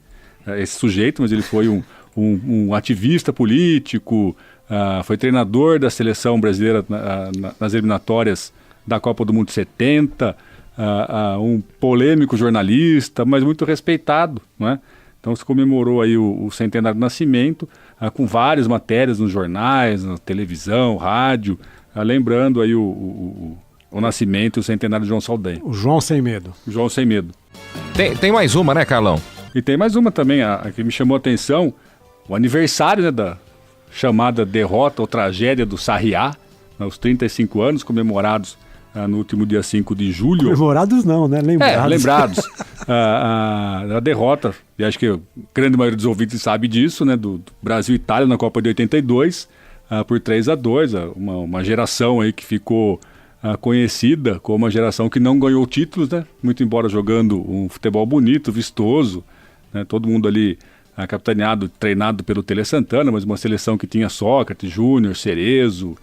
sujeito, mas ele foi um ativista político, foi treinador da seleção brasileira nas eliminatórias da Copa do Mundo 70, um polêmico jornalista, mas muito respeitado, né? Então se comemorou aí o centenário do nascimento, com várias matérias nos jornais, na televisão, rádio, lembrando aí o nascimento e o centenário de João Saldanha. O João Sem Medo. O João Sem Medo. Tem mais uma, né, Carlão? E tem mais uma também, a que me chamou a atenção, o aniversário, né, da chamada derrota ou tragédia do Sarriá, os 35 anos comemorados no último dia 5 de julho. Comemorados não, né? Lembrados. Lembrados. A derrota, e acho que a grande maioria dos ouvintes sabe disso, né? Do Brasil e Itália na Copa de 82, por 3-2. Uma geração aí que ficou conhecida como uma geração que não ganhou títulos, né? Muito embora jogando um futebol bonito, vistoso, né? Todo mundo ali capitaneado, treinado pelo Tele Santana, mas uma seleção que tinha Sócrates, Júnior, Cerezo,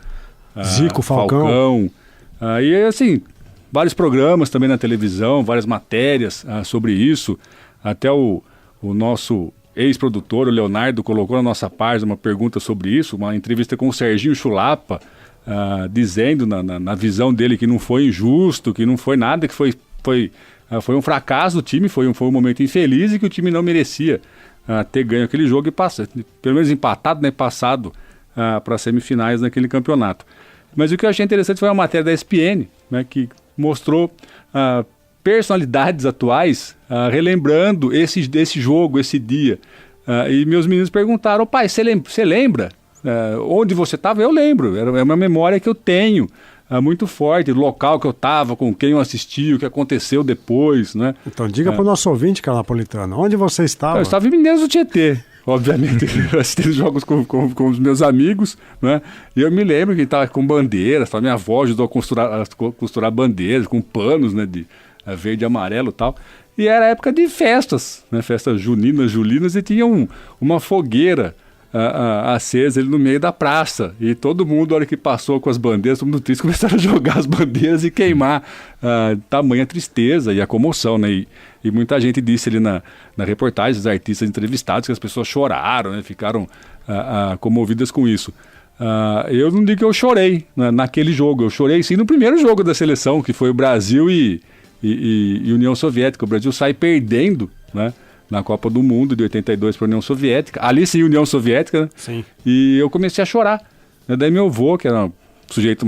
Zico, Falcão. E assim, vários programas também na televisão, várias matérias sobre isso. Até o nosso ex-produtor, o Leonardo, colocou na nossa página uma pergunta sobre isso, uma entrevista com o Serginho Chulapa, dizendo na visão dele que não foi injusto, que não foi nada, que foi um fracasso do time, foi um momento infeliz e que o time não merecia ter ganho aquele jogo e passar, pelo menos empatado, né, passado para as semifinais naquele campeonato. Mas o que eu achei interessante foi a matéria da ESPN, né, que mostrou personalidades atuais relembrando esse jogo, esse dia. E meus meninos perguntaram: pai, você lembra onde você estava? Eu lembro, é uma memória que eu tenho muito forte, do local que eu estava, com quem eu assisti, o que aconteceu depois, né? Então diga para o nosso ouvinte, Carlos Napolitano, onde você estava? Eu estava em Mineiros do Tietê, obviamente, assistindo jogos com os meus amigos, né? E eu me lembro que estava com bandeiras, minha avó ajudou a costurar bandeiras, com panos, né, de verde e amarelo e tal. E era época de festas, né? Festas julinas, e tinha uma fogueira acesa ali no meio da praça, e todo mundo, na hora que passou com as bandeiras, todo mundo triste, começaram a jogar as bandeiras e queimar. Tamanha tristeza e a comoção, né? E muita gente disse ali na reportagem, os artistas entrevistados, que as pessoas choraram, né? Ficaram comovidas com isso. Eu não digo que eu chorei naquele jogo, eu chorei sim no primeiro jogo da seleção, que foi o Brasil e União Soviética. O Brasil sai perdendo, né, na Copa do Mundo de 82 para a União Soviética. Ali sim, União Soviética, né? Sim. E eu comecei a chorar, né? Daí meu avô, que era um sujeito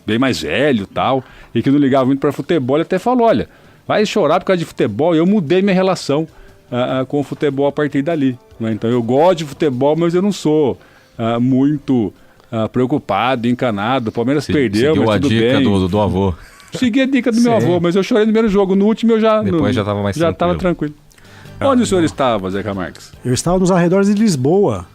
bem mais velho e tal, e que não ligava muito para futebol, ele até falou: olha, vai chorar por causa de futebol. E eu mudei minha relação com o futebol a partir dali, né? Então eu gosto de futebol, mas eu não sou muito preocupado, encanado. O Palmeiras perdeu, mas tudo bem. Seguiu a dica do avô. Segui a dica do meu avô, mas eu chorei no primeiro jogo. No último eu já estava mais já estava tranquilo. Onde o senhor estava, Zeca Marques? Eu estava nos arredores de Lisboa.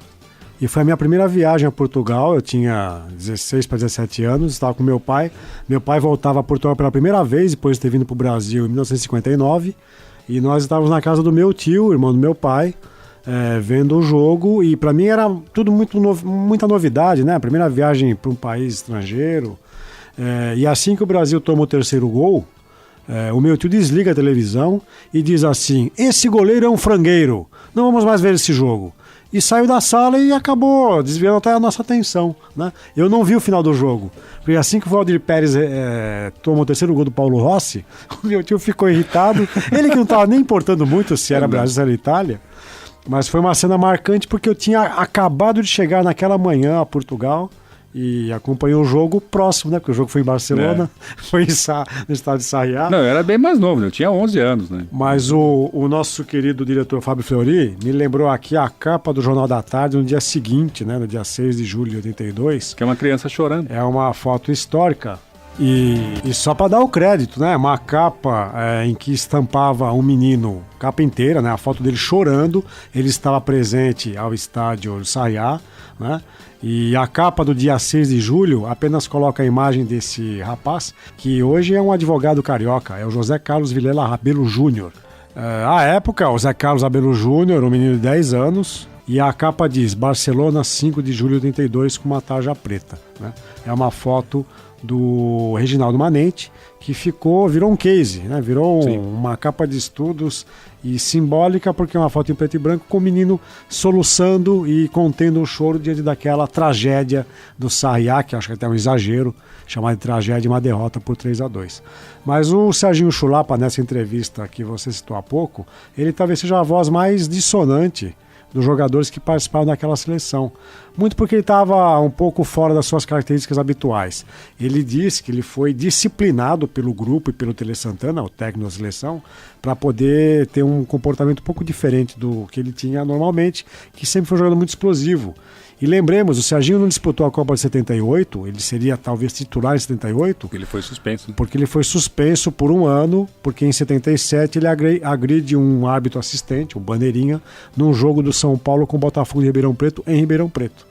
E foi a minha primeira viagem a Portugal. Eu tinha 16 para 17 anos, estava com meu pai. Meu pai voltava a Portugal pela primeira vez, depois de ter vindo para o Brasil em 1959. E nós estávamos na casa do meu tio, irmão do meu pai, vendo o jogo. E para mim era tudo muita novidade, né? A primeira viagem para um país estrangeiro. E assim que o Brasil toma o terceiro gol, o meu tio desliga a televisão e diz assim: esse goleiro é um frangueiro, não vamos mais ver esse jogo. E saiu da sala e acabou desviando até a nossa atenção, né? Eu não vi o final do jogo, porque assim que o Valdir Pérez toma o terceiro gol do Paulo Rossi, o meu tio ficou irritado. Ele que não estava nem importando muito se era Brasil ou se era Itália, mas foi uma cena marcante porque eu tinha acabado de chegar naquela manhã a Portugal e acompanhou o jogo próximo, né? Porque o jogo foi em Barcelona, foi no estádio de Sarriá. Não, eu era bem mais novo, né? Eu tinha 11 anos, né? Mas o nosso querido diretor Fábio Fleury me lembrou aqui a capa do Jornal da Tarde no dia seguinte, né? No dia 6 de julho de 82. Que é uma criança chorando. É uma foto histórica. E só para dar o crédito, né? Uma capa em que estampava um menino, capa inteira, né? A foto dele chorando. Ele estava presente ao estádio de Sarriá, né? E a capa do dia 6 de julho apenas coloca a imagem desse rapaz, que hoje é um advogado carioca, é o José Carlos Vilela Rabelo Júnior. À época, o José Carlos Rabelo Júnior, um menino de 10 anos, e a capa diz Barcelona, 5 de julho de 82, com uma tarja preta, né? É uma foto do Reginaldo Manente, que virou um case, né? Virou uma capa de estudos e simbólica, porque é uma foto em preto e branco com o menino soluçando e contendo o choro diante daquela tragédia do Sarriá, que acho que até é um exagero, chamar de tragédia, uma derrota por 3-2. Mas o Serginho Chulapa, nessa entrevista que você citou há pouco, ele talvez seja a voz mais dissonante dos jogadores que participaram daquela seleção. Muito porque ele estava um pouco fora das suas características habituais. Ele disse que ele foi disciplinado pelo grupo e pelo Tele Santana, o técnico da seleção, para poder ter um comportamento um pouco diferente do que ele tinha normalmente, que sempre foi um jogador muito explosivo. E lembremos, o Serginho não disputou a Copa de 78, ele seria talvez titular em 78. Porque ele foi suspenso. Porque ele foi suspenso por um ano, porque em 77 ele agride um árbitro assistente, um bandeirinha, num jogo do São Paulo com o Botafogo de Ribeirão Preto, em Ribeirão Preto.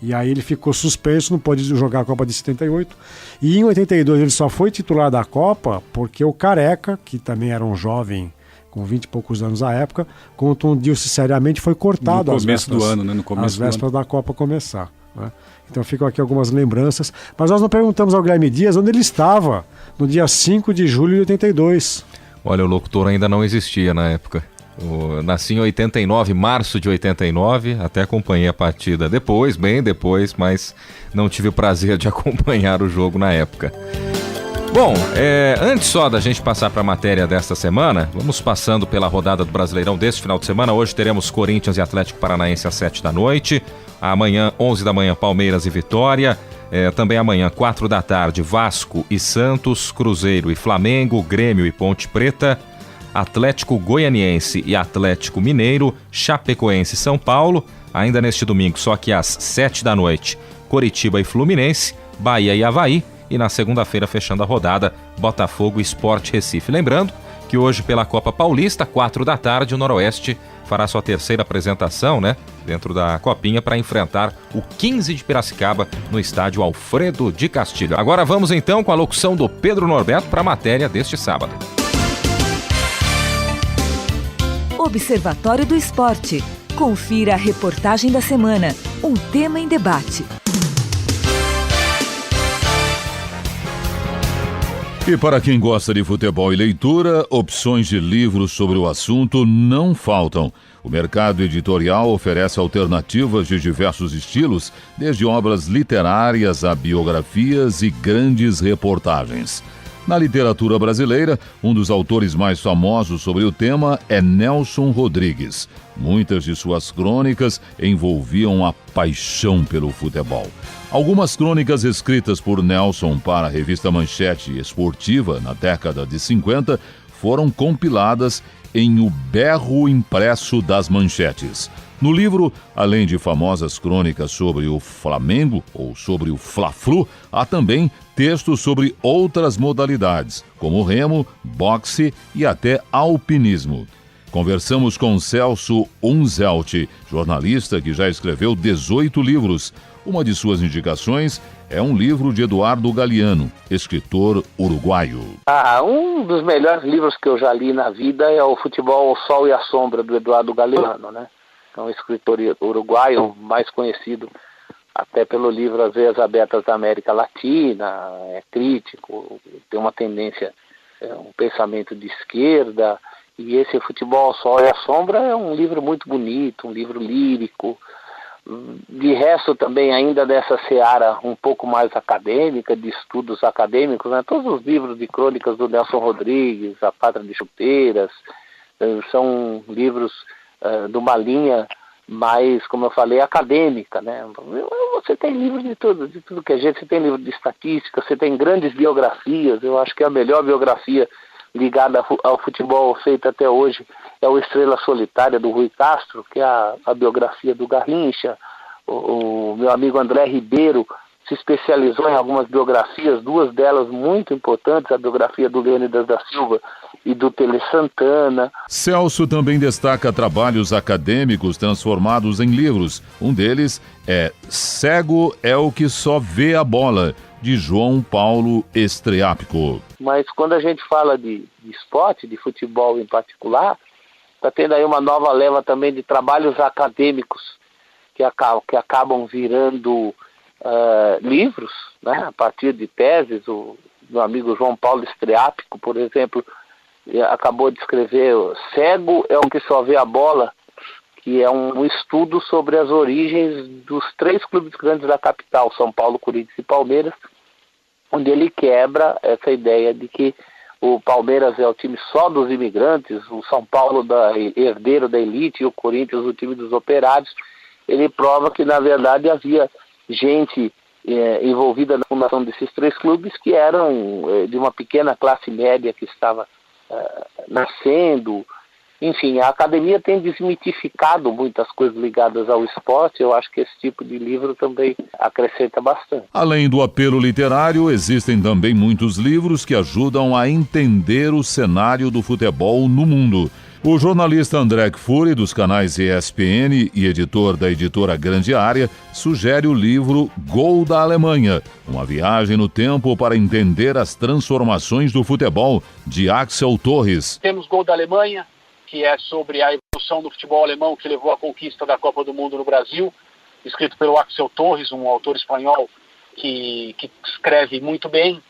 E aí ele ficou suspenso, não pôde jogar a Copa de 78. E em 82 ele só foi titular da Copa porque o Careca, que também era um jovem com 20 e poucos anos à época, contundiu-se seriamente, foi cortado no começo do ano, né? No começo às vésperas da Copa começar, né? Então ficam aqui algumas lembranças. Mas nós não perguntamos ao Guilherme Dias onde ele estava no dia 5 de julho de 82. Olha, o locutor ainda não existia na época. Nasci em 89, março de 89, até acompanhei a partida depois, bem depois, mas não tive o prazer de acompanhar o jogo na época. Bom, antes só da gente passar para a matéria desta semana, vamos passando pela rodada do Brasileirão deste final de semana. Hoje teremos Corinthians e Atlético Paranaense às 7 da noite. Amanhã, 11 da manhã, Palmeiras e Vitória. Também amanhã, 4 da tarde, Vasco e Santos, Cruzeiro e Flamengo, Grêmio e Ponte Preta, Atlético Goianiense e Atlético Mineiro, Chapecoense e São Paulo. Ainda neste domingo, só que às 7 da noite, Coritiba e Fluminense, Bahia e Avaí. E na segunda-feira, fechando a rodada, Botafogo e Sport Recife. Lembrando que hoje, pela Copa Paulista, 4 da tarde, o Noroeste fará sua terceira apresentação, né, dentro da Copinha, para enfrentar o 15 de Piracicaba no estádio Alfredo de Castilho. Agora vamos então com a locução do Pedro Norberto para a matéria deste sábado. Observatório do Esporte. Confira a reportagem da semana, um tema em debate. E para quem gosta de futebol e leitura, opções de livros sobre o assunto não faltam. O mercado editorial oferece alternativas de diversos estilos, desde obras literárias a biografias e grandes reportagens. Na literatura brasileira, um dos autores mais famosos sobre o tema é Nelson Rodrigues. Muitas de suas crônicas envolviam a paixão pelo futebol. Algumas crônicas escritas por Nelson para a revista Manchete Esportiva na década de 50 foram compiladas em O Berro Impresso das Manchetes. No livro, além de famosas crônicas sobre o Flamengo ou sobre o Fla-Flu, há também textos sobre outras modalidades, como remo, boxe e até alpinismo. Conversamos com Celso Unzelt, jornalista que já escreveu 18 livros. Uma de suas indicações é um livro de Eduardo Galeano, escritor uruguaio. Um dos melhores livros que eu já li na vida é o Futebol, o Sol e a Sombra, do Eduardo Galeano, né? É um escritor uruguaio, mais conhecido até pelo livro As Veias Abertas da América Latina, é crítico, tem uma tendência, um pensamento de esquerda, e esse Futebol, o Sol e a Sombra é um livro muito bonito, um livro lírico. De resto também ainda dessa seara um pouco mais acadêmica, de estudos acadêmicos, né? Todos os livros de crônicas do Nelson Rodrigues, A Pátria de Chuteiras, são livros de uma linha mais, como eu falei, acadêmica, né? Você tem livros de tudo que é jeito, você tem livro de estatística, você tem grandes biografias. Eu acho que a melhor biografia ligada ao futebol feita até hoje é o Estrela Solitária, do Rui Castro, que é a biografia do Garrincha. O meu amigo André Ribeiro se especializou em algumas biografias, duas delas muito importantes, a biografia do Leônidas da Silva e do Tele Santana. Celso também destaca trabalhos acadêmicos transformados em livros. Um deles é Cego é o que só vê a bola, de João Paulo Estreápico. Mas quando a gente fala de esporte, de futebol em particular, está tendo aí uma nova leva também de trabalhos acadêmicos que acabam virando livros, né, a partir de teses. O meu amigo João Paulo Estreápico, por exemplo, acabou de escrever Cego é o que só vê a bola, que é um estudo sobre as origens dos 3 clubes grandes da capital, São Paulo, Corinthians e Palmeiras, onde ele quebra essa ideia de que o Palmeiras é o time só dos imigrantes, o São Paulo herdeiro da elite e o Corinthians o time dos operários. Ele prova que, na verdade, havia gente envolvida na fundação desses 3 clubes que eram de uma pequena classe média que estava nascendo. Enfim, a academia tem desmitificado muitas coisas ligadas ao esporte. Eu acho que esse tipo de livro também acrescenta bastante. Além do apelo literário, existem também muitos livros que ajudam a entender o cenário do futebol no mundo. O jornalista André Kfouri, dos canais ESPN e editor da editora Grande Área, sugere o livro Gol da Alemanha, uma viagem no tempo para entender as transformações do futebol, de Axel Torres. Temos Gol da Alemanha, que é sobre a evolução do futebol alemão que levou à conquista da Copa do Mundo no Brasil, escrito pelo Axel Torres, um autor espanhol que escreve muito bem,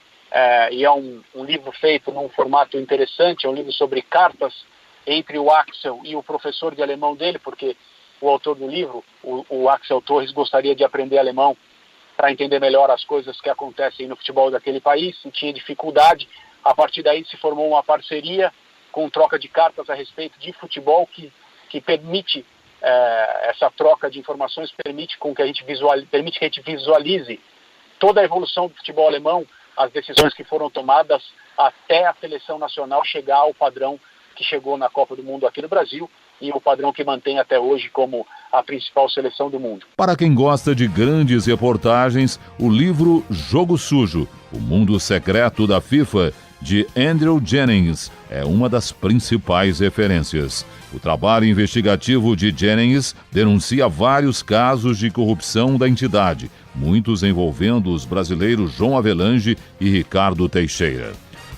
e é um livro feito num formato interessante, é um livro sobre cartas entre o Axel e o professor de alemão dele, porque o autor do livro, o Axel Torres, gostaria de aprender alemão para entender melhor as coisas que acontecem no futebol daquele país, e tinha dificuldade. A partir daí se formou uma parceria com troca de cartas a respeito de futebol que permite essa troca de informações, permite que a gente visualize toda a evolução do futebol alemão, as decisões que foram tomadas até a seleção nacional chegar ao padrão que chegou na Copa do Mundo aqui no Brasil e o padrão que mantém até hoje como a principal seleção do mundo. Para quem gosta de grandes reportagens, o livro Jogo Sujo, o mundo secreto da FIFA, de Andrew Jennings, é uma das principais referências. O trabalho investigativo de Jennings denuncia vários casos de corrupção da entidade, muitos envolvendo os brasileiros João Avelange e Ricardo Teixeira.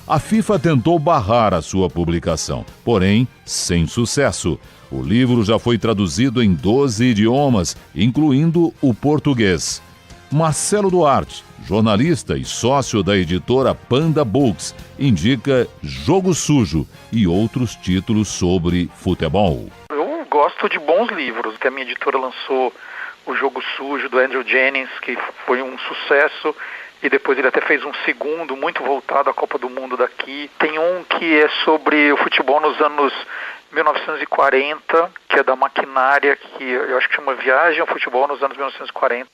A FIFA tentou barrar a sua publicação, porém sem sucesso. O livro já foi traduzido em 12 idiomas, incluindo o português. Marcelo Duarte, jornalista e sócio da editora Panda Books, indica Jogo Sujo e outros títulos sobre futebol. Eu gosto de bons livros, que a minha editora lançou o Jogo Sujo, do Andrew Jennings, que foi um sucesso, e depois ele até fez um segundo, muito voltado à Copa do Mundo daqui. Tem um que é sobre o futebol nos anos 1940, que é da Maquinária, que eu acho que chama Viagem ao Futebol nos anos 1940,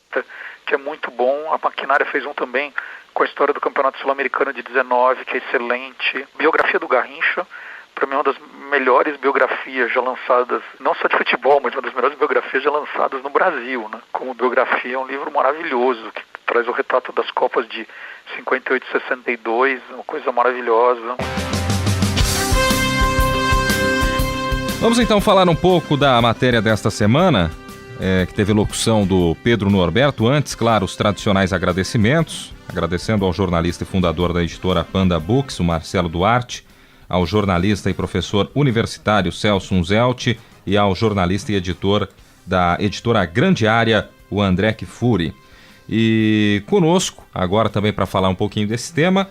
que é muito bom. A Maquinária fez um também com a história do Campeonato Sul-Americano de 19, que é excelente. Biografia do Garrincha, para mim é uma das melhores biografias já lançadas, não só de futebol, mas uma das melhores biografias já lançadas no Brasil, né? Como biografia, é um livro maravilhoso, que traz o retrato das Copas de 58 e 62, uma coisa maravilhosa. Vamos então falar um pouco da matéria desta semana, que teve locução do Pedro Norberto. Antes, claro, os tradicionais agradecimentos, agradecendo ao jornalista e fundador da editora Panda Books, o Marcelo Duarte, ao jornalista e professor universitário Celso Unzelt e ao jornalista e editor da editora Grande Área, o André Kfouri. E conosco, agora também para falar um pouquinho desse tema,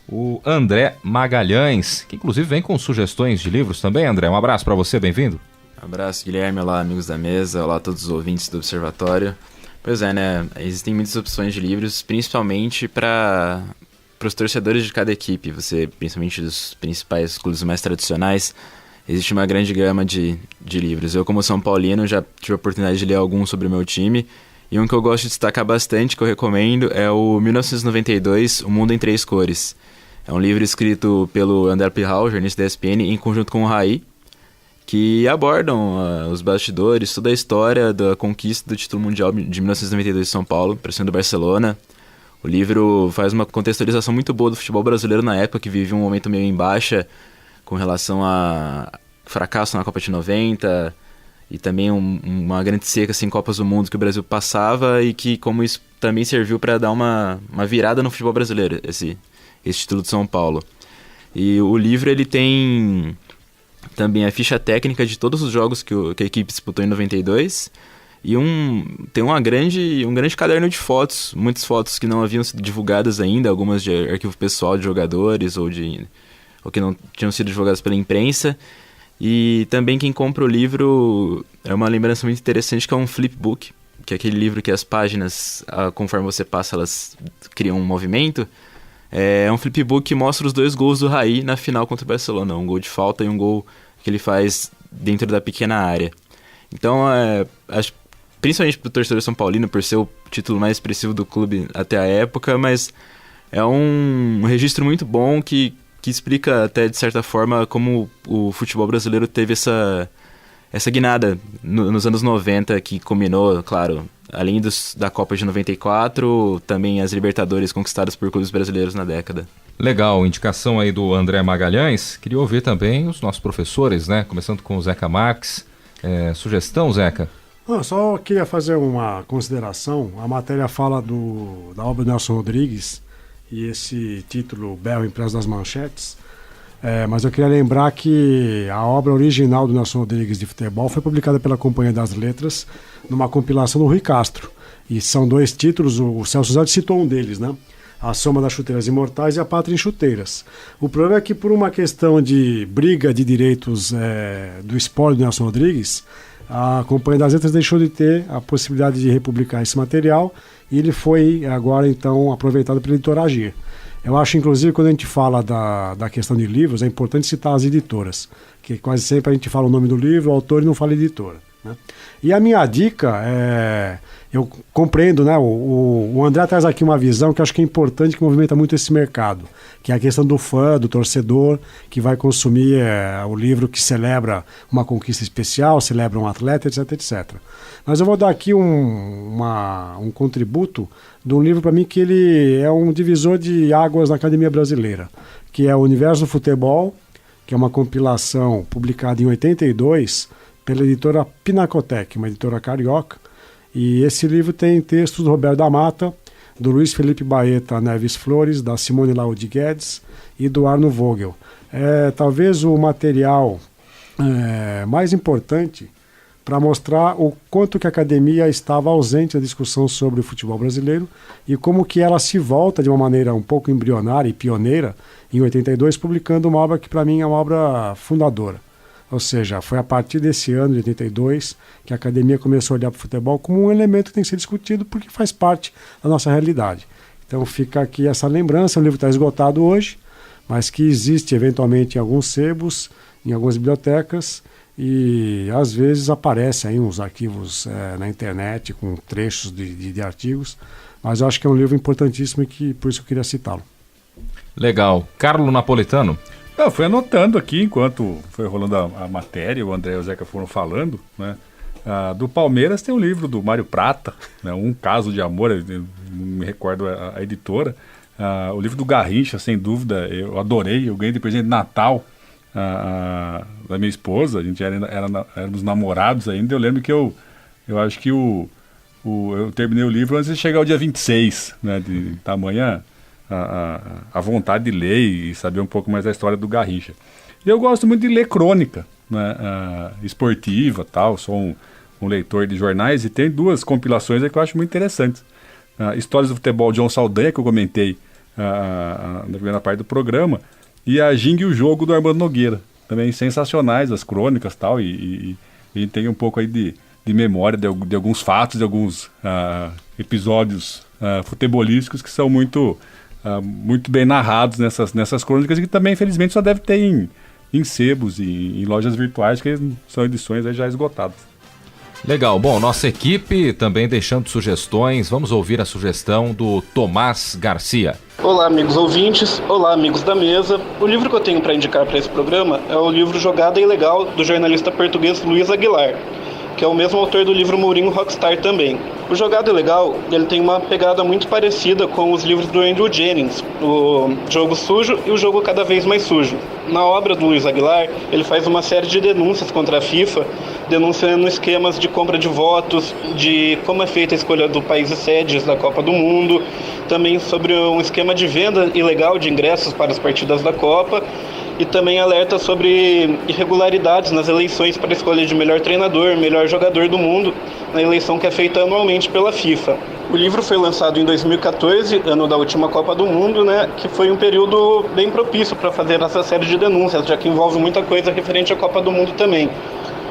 o André Magalhães, que inclusive vem com sugestões de livros também. André, um abraço para você, bem-vindo. Abraço, Guilherme, olá amigos da mesa, olá a todos os ouvintes do Observatório. Pois é, né, existem muitas opções de livros, principalmente para os torcedores de cada equipe, principalmente dos principais clubes mais tradicionais, existe uma grande gama de livros. Eu, como São Paulino, já tive a oportunidade de ler alguns sobre o meu time, e um que eu gosto de destacar bastante, que eu recomendo, é o 1992, O Mundo em Três Cores. É um livro escrito pelo André Pirral, jornalista da ESPN, em conjunto com o Raí, que abordam os bastidores, toda a história da conquista do título mundial de 1992 de São Paulo, para cima do Barcelona. O livro faz uma contextualização muito boa do futebol brasileiro na época, que vive um momento meio em baixa com relação a fracasso na Copa de 90 e também uma grande seca em Copas do Mundo que o Brasil passava, e que como isso também serviu para dar uma virada no futebol brasileiro, esse título de São Paulo. E o livro ele tem também a ficha técnica de todos os jogos que a equipe disputou em 92, e tem um grande caderno de fotos, muitas fotos que não haviam sido divulgadas ainda, algumas de arquivo pessoal de jogadores ou que não tinham sido divulgadas pela imprensa. E também quem compra o livro é uma lembrança muito interessante, que é um flipbook, que é aquele livro que as páginas, conforme você passa, elas criam um movimento. É um flipbook que mostra os 2 gols do Raí na final contra o Barcelona, um gol de falta e um gol que ele faz dentro da pequena área. Então, acho, principalmente para o torcedor São Paulino, por ser o título mais expressivo do clube até a época, mas é um registro muito bom que explica até, de certa forma, como o futebol brasileiro teve essa guinada nos anos 90, que culminou, claro, além da Copa de 94, também as Libertadores conquistadas por clubes brasileiros na década. Legal, indicação aí do André Magalhães. Queria ouvir também os nossos professores, né? Começando com o Zeca Marques. Sugestão, Zeca? Só queria fazer uma consideração. A matéria fala da obra do Nelson Rodrigues, e esse título, Bel Impresso das Manchetes. Mas eu queria lembrar que a obra original do Nelson Rodrigues de futebol foi publicada pela Companhia das Letras numa compilação do Rui Castro. E são 2 títulos, o Celso Zé citou um deles, né? A Soma das Chuteiras Imortais e A Pátria em Chuteiras. O problema é que, por uma questão de briga de direitos do espólio do Nelson Rodrigues, a Companhia das Letras deixou de ter a possibilidade de republicar esse material e ele foi agora, então, aproveitado pela editora Agir. Eu acho, inclusive, quando a gente fala da questão de livros, é importante citar as editoras, que quase sempre a gente fala o nome do livro, o autor, e não fala editora, né? E a minha dica eu compreendo, né? O André traz aqui uma visão que eu acho que é importante, que movimenta muito esse mercado, que é a questão do fã, do torcedor, que vai consumir o livro que celebra uma conquista especial, celebra um atleta, etc, etc. Mas eu vou dar aqui um contributo de um livro para mim que ele é um divisor de águas na Academia Brasileira, que é O Universo do Futebol, que é uma compilação publicada em 82 pela editora Pinacotec, uma editora carioca. E esse livro tem textos do Roberto da Mata, do Luiz Felipe Baeta Neves Flores, da Simone Laudi Guedes e do Arno Vogel. Talvez o material mais importante para mostrar o quanto que a academia estava ausente da discussão sobre o futebol brasileiro e como que ela se volta de uma maneira um pouco embrionária e pioneira em 82, publicando uma obra que para mim é uma obra fundadora. Ou seja, foi a partir desse ano de 82 que a academia começou a olhar para o futebol como um elemento que tem que ser discutido porque faz parte da nossa realidade. Então fica aqui essa lembrança, o livro está esgotado hoje, mas que existe eventualmente em alguns sebos, em algumas bibliotecas, e às vezes aparece aí uns arquivos na internet com trechos de artigos, mas eu acho que é um livro importantíssimo e que por isso eu queria citá-lo. Legal. Carlo Napolitano? Eu fui anotando aqui enquanto foi rolando a matéria, o André e o Zeca foram falando, né? Do Palmeiras tem um livro do Mário Prata, né? Um Caso de Amor, eu não me recordo a editora. O livro do Garrincha, sem dúvida, eu adorei, eu ganhei de presente de Natal da minha esposa, a gente éramos namorados ainda. Eu lembro que eu acho que eu terminei o livro antes de chegar ao dia 26, né? De tamanha a vontade de ler e saber um pouco mais da história do Garrincha. E eu gosto muito de ler crônica, né, esportiva, tal. Sou um leitor de jornais e tem duas compilações aí que eu acho muito interessantes. Histórias do Futebol de John Saldanha, que eu comentei na primeira parte do programa, e a Ginga e o Jogo do Armando Nogueira. Também sensacionais as crônicas, tal, e a gente tem um pouco aí de memória de alguns fatos, de alguns episódios futebolísticos que são muito bem narrados nessas crônicas e que também, infelizmente, só deve ter em sebos e em lojas virtuais, que são edições aí já esgotadas. Legal. Bom, nossa equipe também deixando sugestões. Vamos ouvir a sugestão do Tomás Garcia. Olá, amigos ouvintes. Olá, amigos da mesa. O livro que eu tenho para indicar para esse programa é o livro Jogada Ilegal, do jornalista português Luiz Aguilar, que é o mesmo autor do livro Mourinho Rockstar também. O Jogado Ilegal, ele tem uma pegada muito parecida com os livros do Andrew Jennings, o Jogo Sujo e o Jogo Cada Vez Mais Sujo. Na obra do Luiz Aguilar, ele faz uma série de denúncias contra a FIFA, denunciando esquemas de compra de votos, de como é feita a escolha do país e sedes da Copa do Mundo, também sobre um esquema de venda ilegal de ingressos para as partidas da Copa, e também alerta sobre irregularidades nas eleições para a escolha de melhor treinador, melhor jogador do mundo, na eleição que é feita anualmente pela FIFA. O livro foi lançado em 2014, ano da última Copa do Mundo, né, que foi um período bem propício para fazer essa série de denúncias, já que envolve muita coisa referente à Copa do Mundo também,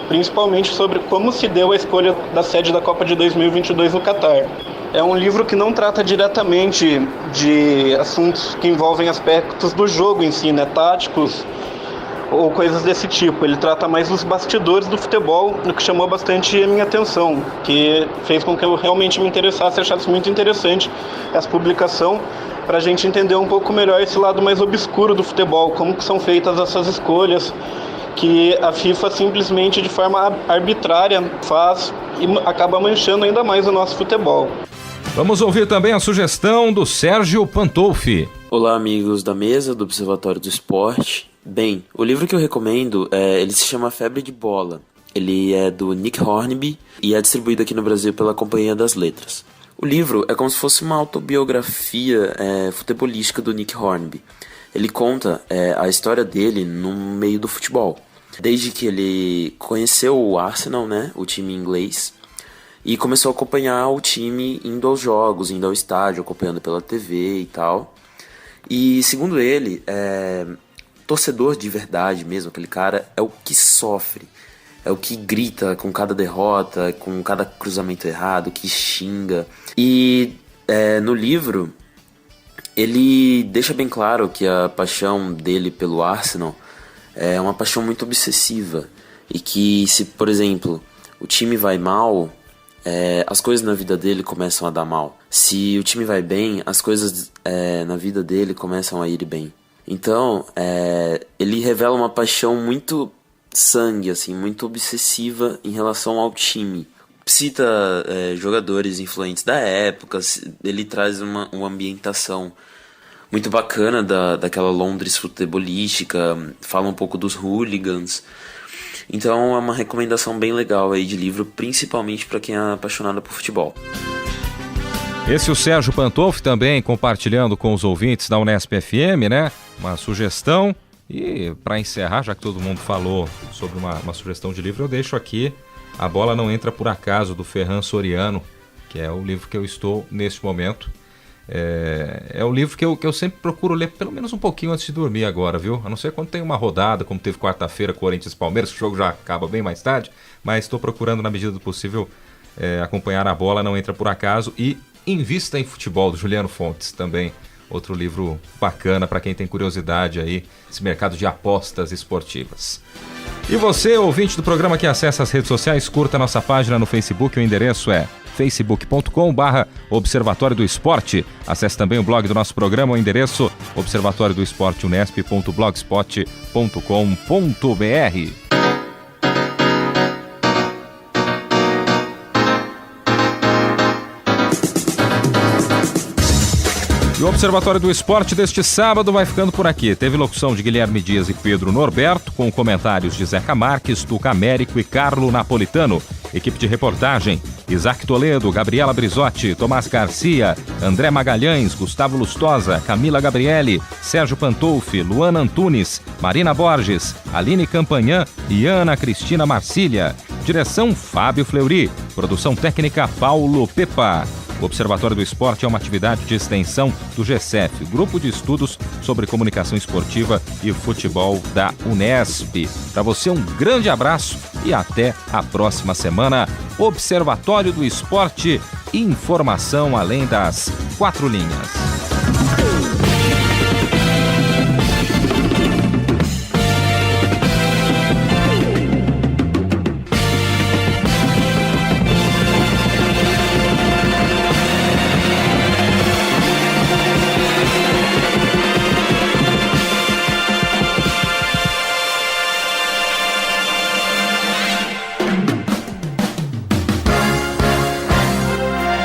principalmente sobre como se deu a escolha da sede da Copa de 2022 no Catar. É um livro que não trata diretamente de assuntos que envolvem aspectos do jogo em si, né, táticos ou coisas desse tipo. Ele trata mais dos bastidores do futebol, o que chamou bastante a minha atenção, que fez com que eu realmente me interessasse e achasse muito interessante essa publicação, para a gente entender um pouco melhor esse lado mais obscuro do futebol, como que são feitas essas escolhas que a FIFA simplesmente de forma arbitrária faz e acaba manchando ainda mais o nosso futebol. Vamos ouvir também a sugestão do Sérgio Pantolfi. Olá, amigos da mesa do Observatório do Esporte. Bem, o livro que eu recomendo, ele se chama Febre de Bola. Ele é do Nick Hornby e é distribuído aqui no Brasil pela Companhia das Letras. O livro é como se fosse uma autobiografia futebolística do Nick Hornby. Ele conta a história dele no meio do futebol. Desde que ele conheceu o Arsenal, né, o time inglês, e começou a acompanhar o time indo aos jogos, indo ao estádio, acompanhando pela TV e tal. E segundo ele, torcedor de verdade mesmo, aquele cara, é o que sofre, é o que grita com cada derrota, com cada cruzamento errado, que xinga. E no livro, ele deixa bem claro que a paixão dele pelo Arsenal é uma paixão muito obsessiva, e que se, por exemplo, o time vai mal, as coisas na vida dele começam a dar mal. Se o time vai bem, as coisas na vida dele começam a ir bem. Então, ele revela uma paixão muito sangue, assim, muito obsessiva em relação ao time. Cita jogadores influentes da época, ele traz uma ambientação muito bacana daquela Londres futebolística, fala um pouco dos hooligans. Então é uma recomendação bem legal aí de livro, principalmente para quem é apaixonado por futebol. Esse é o Sérgio Pantolfi também compartilhando com os ouvintes da Unesp FM, né? Uma sugestão. E para encerrar, já que todo mundo falou sobre uma sugestão de livro, eu deixo aqui A Bola Não Entra Por Acaso, do Ferran Soriano, que é o livro que eu estou neste momento. É o livro que eu sempre procuro ler pelo menos um pouquinho antes de dormir agora, viu? A não ser quando tem uma rodada, como teve quarta-feira, Corinthians e Palmeiras, que o jogo já acaba bem mais tarde, mas estou procurando, na medida do possível, acompanhar A Bola Não Entra Por Acaso e Invista em Futebol, do Juliano Fontes, também outro livro bacana para quem tem curiosidade aí, esse mercado de apostas esportivas. E você, ouvinte do programa que acessa as redes sociais, curta a nossa página no Facebook, o endereço é facebook.com/Observatório do Esporte. Acesse também o blog do nosso programa, o endereço observatoriodoesporteunesp.blogspot.com.br. E o Observatório do Esporte deste sábado vai ficando por aqui. Teve locução de Guilherme Dias e Pedro Norberto, com comentários de Zeca Marques, Tuca Américo e Carlo Napolitano. Equipe de reportagem: Isaac Toledo, Gabriela Brizotti, Tomás Garcia, André Magalhães, Gustavo Lustosa, Camila Gabriele, Sérgio Pantolfi, Luana Antunes, Marina Borges, Aline Campanhã e Ana Cristina Marcília. Direção: Fábio Fleury. Produção técnica: Paulo Pepa. O Observatório do Esporte é uma atividade de extensão do GECEF, Grupo de Estudos sobre Comunicação Esportiva e Futebol da Unesp. Para você, um grande abraço e até a próxima semana. Observatório do Esporte, informação além das 4 linhas.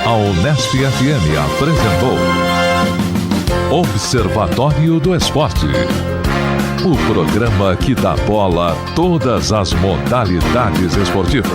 A Unesp FM apresentou Observatório do Esporte, o programa que dá bola a todas as modalidades esportivas.